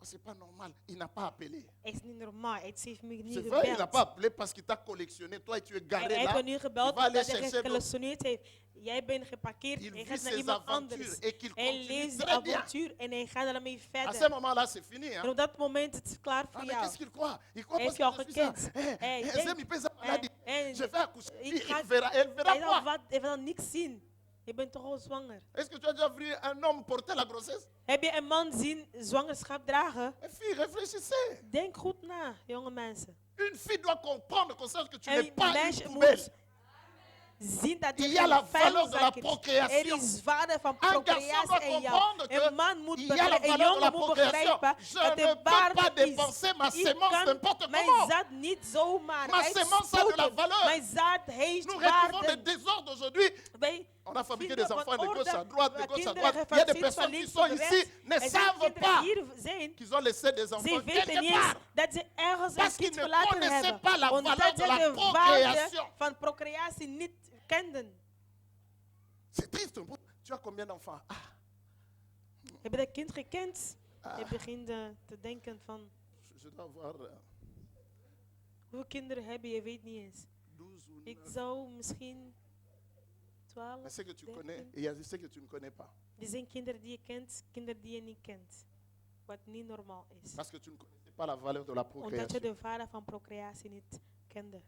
Oh, c'est pas normal. Il n'a pas appelé. Het is niet normaal, het heeft me niet C'est vrai, il n'a gebeld. pas appelé parce qu'il t'a collectionné. Toi, et tu es Hij garé heeft là. me nu Il gebeld va aller omdat hij chercher l'autre. gecollectioneerd heeft. Jij bent geparkeerd, Il hij vit gaat naar ses iemand aventures anders. et qu'il Hij continue leest de très bien. avontuur en hij gaat ermee À ce verder. moment-là, c'est fini. En Hein? op dat moment het is klaar Ah, voor mais jou. qu'est-ce qu'il croit? Il croit Hij parce heeft jou que je suis ça. gekend. Hij Zem, denkt, il pèse à maladie. en Je vais accoucher. ik Il ga- elle verra hij quoi? zal dan niks zien. Je bent toch al zwanger. Est-ce que tu as déjà vu un homme porter la grossesse? Heb je een man zien zwangerschap dragen? Et fille, réfléchissez. Denk goed na, jonge mensen. Une fille doit comprendre qu'on sache que tu n'es Een pas meisje une moet poubelle. zien dat Il je y a la een valeur de la vuilzak is. procréation. Er is waarde van Un garçon procreatie doit in jou. comprendre que Een man moet il y a la begrijpen, een valeur de la jongen moet procréation. begrijpen Je dat ne er peux pas waarde is. dépenser ma Ik sémence n'importe kan mijn comment. zaad niet zomaar Ma sémence a de la uitspoten. valeur. Mijn zaad heeft Nous retrouvons des waarde. désordres aujourd'hui. Wij On a fabriqué vinden des enfants van de gauche à orde, droite, de waar gauche à kinderen droite. Il y a des gefabriceerd van personnes qui links sont tot ici, rechts. ne Er zijn savent kinderen pas hier zijn. qu'ils ont laissé des Ze enfants weten quelque niet part. eens dat ze ergens een Parce qu'ils kind ne verlaten connaissaient hebben. pas la valeur Omdat de ze la de waarde procréation. van procreatie niet kenden. C'est triste. Tu as combien d'enfants? Ah, Heb je dat kind gekend? Ah. Je begint te denken van, je dois avoir hoeveel kinderen heb je? Je weet niet eens. 12 ou Ik 9. zou misschien 12, Mais c'est que tu 13. connais et il y a ceux que tu ne connais pas. Er zijn kinderen die je kent, kinderen die je niet kent. Wat niet normaal is. Parce que tu ne connaissais pas la valeur de la Omdat je procréation. de waarde van procreatie niet kende.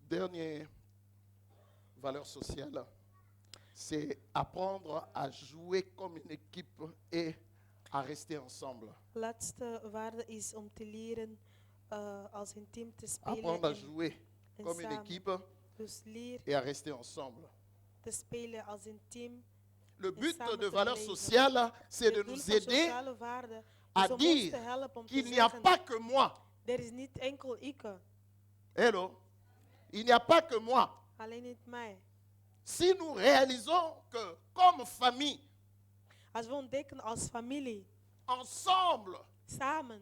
Dernière valeur sociale, c'est apprendre à jouer comme une équipe et à rester ensemble. Laatste waarde is om te leren als een team te spelen. Apprendre à en- jouer en comme une samen. équipe Dus leer et à rester ensemble. te spelen als een team. Le but samen de te valeur leven. sociale, c'est de Het doel nous van aider sociale waarde à Dus om ons dire te helpen om te qu'il n'y a zeggen, pas que moi. er is niet enkel ik, Hello. Il n'y a pas que moi. alleen niet mij. Si nous réalisons que comme famille, Als we ontdekken als familie, ensemble, samen,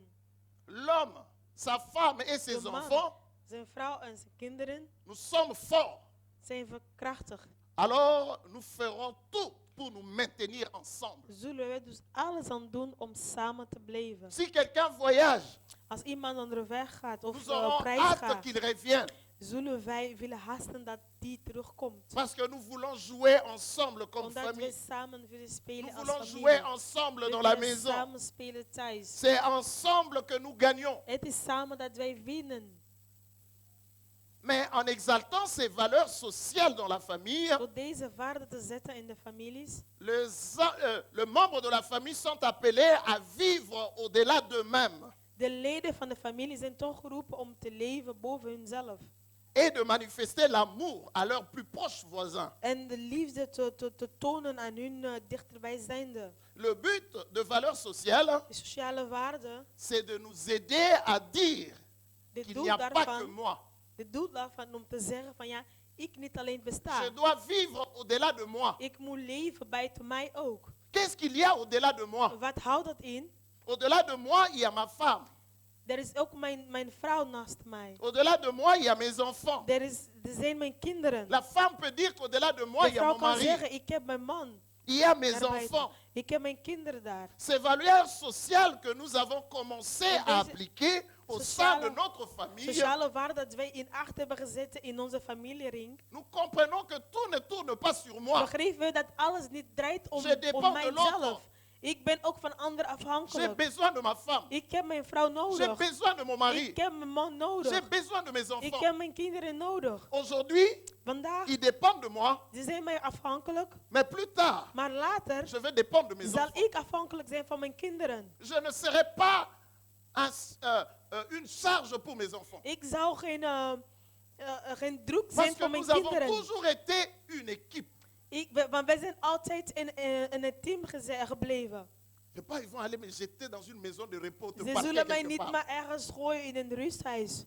l'homme, sa femme et ses de man, enfants, zijn vrouw en zijn kinderen, nous sommes forts, zijn we krachtig. alors nous ferons tout pour nous maintenir ensemble. Zullen we dus alles aan doen om samen te blijven. Si quelqu'un voyage, Als iemand onderweg gaat of nous op aurons reis hâte gaat, qu'il revienne. zullen wij willen haasten dat die terugkomt. Parce que nous voulons jouer ensemble comme Omdat we famille. samen willen Nous spelen als voulons jouer familie. ensemble We dans la willen maison. samen spelen thuis. C'est ensemble que nous gagnons. Het is samen dat wij winnen. Mais en exaltant ces valeurs sociales dans la famille, Door deze waarden te zetten in de families, les membres de la famille sont appelés à vivre au-delà d'eux-mêmes de leden van de familie zijn toch geroepen om te leven boven hunzelf. et de manifester l'amour à leurs plus proches voisins. En de liefde te tonen aan hun dichterbijzijnde. Le but de valeurs sociales, De sociale waarden, c'est de nous aider à dire de qu'il doel n'y a pas que daarvan, moi. de doel daarvan om te zeggen van ja, ik niet alleen Je besta. dois vivre au-delà de moi. Ik moet leven buiten mij ook. Qu'est-ce qu'il y a au-delà de moi? Wat houdt dat in? Au-delà de moi, il y a ma femme. Er is ook mijn vrouw naast mij. Au-delà de moi, il y a mes enfants. Er zijn mijn kinderen. La femme peut dire qu'au-delà de moi, De il y a vrouw mon kan mari. zeggen, ik heb mijn man. Il y a mes daarbuiten. enfants. Ik heb mijn kinderen daar. Ces valeurs sociales que nous avons commencé En à deze appliquer au sein de sociale- notre famille, Sociale waarden dat wij in acht hebben gezet in onze familiering. nous comprenons que tout ne tourne pas sur moi. Begrijpen we dat alles niet draait om, Je dépends om de mijzelf. l'autre. Ik ben ook van anderen J'ai afhankelijk. besoin de ma femme. Ik heb mijn vrouw J'ai nodig. besoin de mon mari. Ik heb mijn man nodig. J'ai besoin de mes Ik enfants. heb mijn kinderen nodig. Aujourd'hui, Vandaag, ils dépendent de moi, ze zijn mij afhankelijk. mais plus tard, Maar later je vais dépendre de mes zal enfants. ik afhankelijk zijn van mijn kinderen. Je ne serai pas une charge pour mes enfants. Ik zou geen druk Parce zijn que voor mijn nous avons kinderen. toujours été une équipe. Want wij zijn altijd in een team gebleven. C'est pas ils vont aller me jeter dans une maison de repos, te Ze parquer zullen mij quelque niet part. maar ergens gooien in een rusthuis.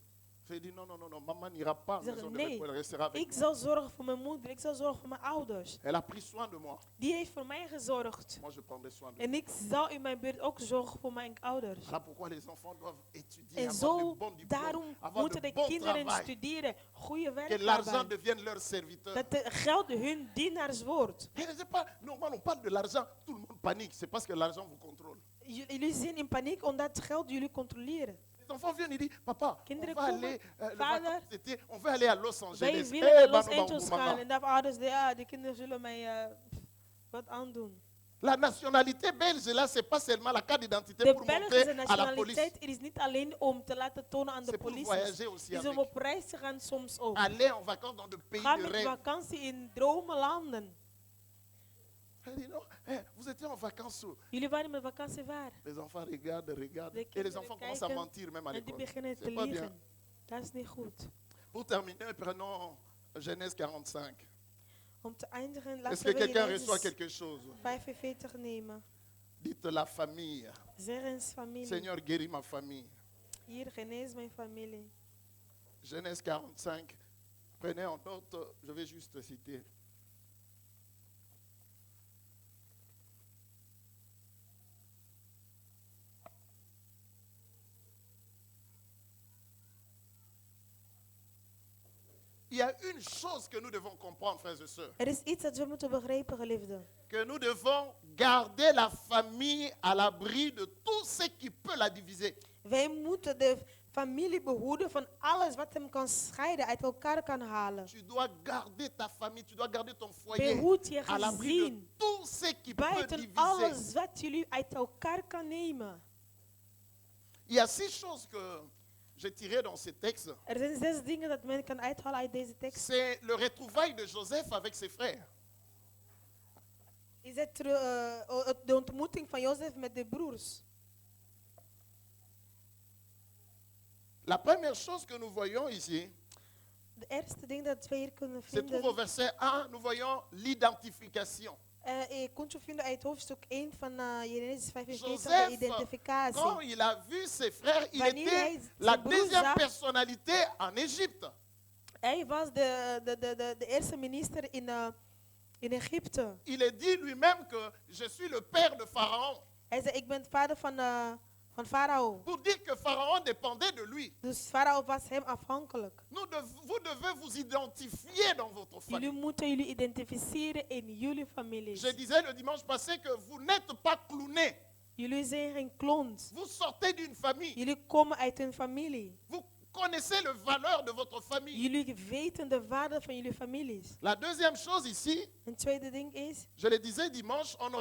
J'ai dit non, non, non, non, maman n'ira pas en Ze maison zeggen, de nee, repos, elle restera avec ik moi. zal zorgen voor mijn moeder, ik zal zorgen voor mijn ouders. Elle a pris soin de moi. Die heeft voor mij gezorgd. Moi, je prendrai soin de En ik zal in mijn buurt ook zorgen voor mijn ouders. Voilà pourquoi les enfants doivent étudier, En avoir de zo, bons diplômes, daarom avoir moeten de de bons kinderen travail, studeren, goede que l'argent werk devienne leur serviteur. dat het geld hun dienaars wordt. Et c'est pas normal, on parle de l'argent, tout le monde panique, c'est parce que l'argent vous contrôle. Jullie zijn in paniek omdat het geld jullie controleren. Les enfants viennent et disent, papa, on Kinderen va komen, aller, le vader, vacances d'été, on va aller à Los Wij Angeles. willen naar Los Bano Angeles Bangu, gaan mama. en de ouders, de kinderen zullen mij wat aandoen. La nationalité belge, là, c'est pas seulement la carte d'identité De pour Belgische montrer à la police. nationaliteit is niet alleen om te laten tonen aan de C'est pour politie. voyager aussi Het is om avec. op reis te gaan soms ook. Aller en vacances dans de pays Ga de met rêve. vakantie in dromenlanden. Elle dit non, vous étiez en vacances où? Jullie waren met vakantie waar? Les enfants regardent. De Et les kinderen enfants commencent à kijken mentir même à en die l'école. beginnen te C'est pas bien. liegen. Dat is niet goed. Pour terminer, prenons Genèse 45. Om te eindigen, Est-ce laten que we quelqu'un reçoit Genesis quelque chose? 45 nemen. Dites la famille. Zeg eens familie. Seigneur, guéris ma famille. Hier, genees mijn familie. Genèse 45. Prenez en note, je vais juste citer. Il y a une chose que nous devons comprendre, frères et sœurs. Er is iets dat we moeten begrijpen, geliefden. Que nous devons garder la famille à l'abri de tout ce qui peut la diviser. Wij moeten de familie behoeden van alles wat hem kan scheiden, uit elkaar kan halen. Tu dois garder ta famille, tu dois garder ton foyer Behoed je à l'abri de gezin tout ce qui peut buiten diviser. alles wat jullie uit elkaar kan nemen. Il y a 6 choses que j'ai tirées dans ce texte. Er zijn 6 dingen dat men kan uithalen uit deze tekst. C'est le retrouvaille de Joseph avec ses frères. Is het de ontmoeting van Jozef met de broers. La première chose que nous voyons ici, De eerste ding dat we hier kunnen se trouve au vinden, verset 1, nous voyons l'identification. Kunt u vinden uit hoofdstuk 1 van Genesis 45 Joseph, de identificatie. quand il a vu ses frères, il Wanneer était hij la zijn broer deuxième zag, personnalité en Égypte. hij was de eerste minister in Egypte. Il est dit lui-même que je suis le père de Pharaon. Hij zei, ik ben het vader van Farao. Pour dire que Pharaon dépendait de lui. Dus Farao was hem afhankelijk. Vous devez vous identifier dans votre Jullie famille. moeten jullie identificeren in jullie families. Je disais le dimanche passé que vous n'êtes pas clownés. Jullie zijn geen clones. Vous sortez d'une famille. Jullie komen uit een familie. Vous connaissez la valeur de votre famille. Jullie weten de waarde van jullie families. La deuxième chose ici, Een tweede ding is, je le disais dimanche, on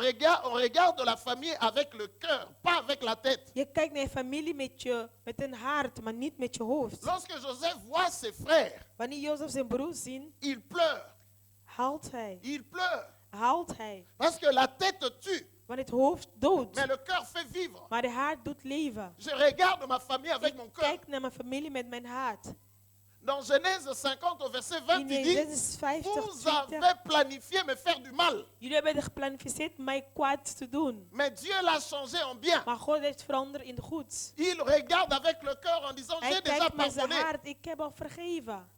regarde la famille avec le cœur, pas avec la tête. je kijkt naar je familie met een hart, maar niet met je hoofd. Lorsque Joseph voit ses frères, Wanneer Jozef zijn broer ziet, il pleure. huilt hij. Il pleure. Huilt hij. Parce que la tête tue, Want het hoofd doodt, mais le cœur fait vivre. maar de hart doet leven. Je regarde ma famille avec mon Ik cœur. kijk naar mijn familie met mijn hart. Dans Genèse 50 au verset 20, In il dit, Genesis 50, vous 20, avez planifié me faire du mal. jullie hebben geplanificeerd mij kwaad te doen. Mais Dieu l'a changé en bien. Maar God heeft veranderd in goed. Il regarde avec le cœur en disant, Hij j'ai déjà kijkt met zijn pardonné. hart, ik heb al vergeven.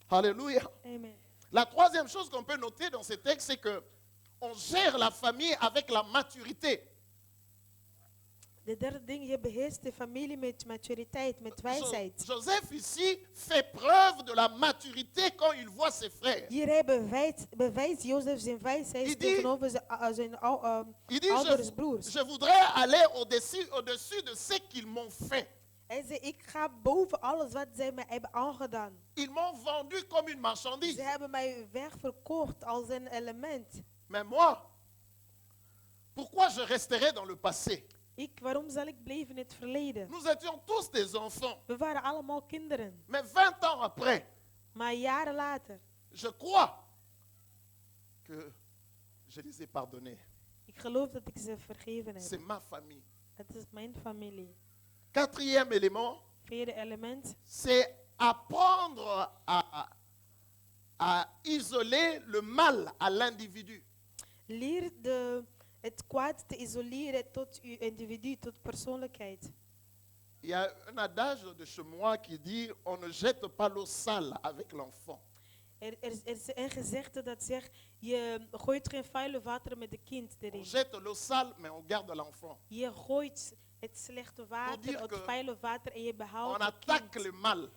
Alléluia. Amen. La troisième chose qu'on peut noter dans ce texte, c'est que on gère la famille avec la maturité. De derde ding, je beheerst de familie met maturiteit, met wijsheid. Joseph ici fait preuve de la maturité quand il voit ses frères. Hier bewijst Jozef zijn wijsheid Il dit- tegenover zijn Il dit, ouders, broers. je voudrais aller au-dessus de ce qu'ils m'ont fait. Hij zei, ik ga boven alles wat zij mij hebben aangedaan. Ils m'ont vendu comme une marchandise. Ze hebben mij wegverkocht als een element. Mais moi, pourquoi je resterai dans le passé? Waarom zal ik blijven in het verleden? Nous étions tous des enfants. We waren allemaal kinderen. Mais 20 ans après, Maar jaren later, je crois que je les ai pardonnés. ik geloof dat ik ze vergeven C'est heb. ma famille. Het is mijn familie. Quatrième élément, Vierde element, c'est apprendre à isoler le mal à l'individu. leer het kwaad te isoleren tot uw individu, tot persoonlijkheid. Il y a un adage de chez moi qui dit on ne jette pas l'eau sale avec l'enfant. Er is een gezegde dat zegt, je gooit geen vuile water met de kind On erin. jette l'eau sale, mais on garde l'enfant. Je gooit het slechte water, dire het que vuile water en je On behoudt het attaque kind. le mal.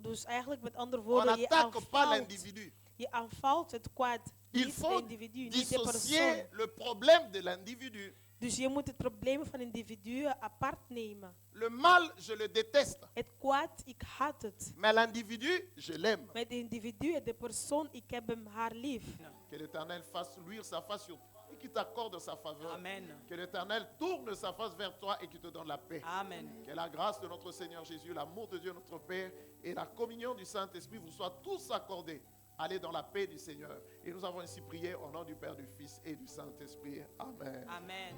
Dus eigenlijk met andere On woorden, n'attaque pas l'individu. je aanvalt het kwaad, Il niet faut het individu, niet de dissocier persoon. le problème de l'individu. Dus je moet het probleem van individuen apart nemen. Le mal, je le déteste. Het kwaad, ik haat het. Mais l'individu, je l'aime. Met de individu, de persoon, ik heb hem haar lief. Que l'Éternel fasse luire sa face sur toi et qu'il t'accorde sa faveur. Amen. Que l'Éternel tourne sa face vers toi et qu'il te donne la paix. Amen. Que la grâce de notre Seigneur Jésus, l'amour de Dieu notre Père et la communion du Saint-Esprit vous soient tous accordés. Allez dans la paix du Seigneur. Et nous avons ainsi prié au nom du Père, du Fils et du Saint-Esprit. Amen. Amen.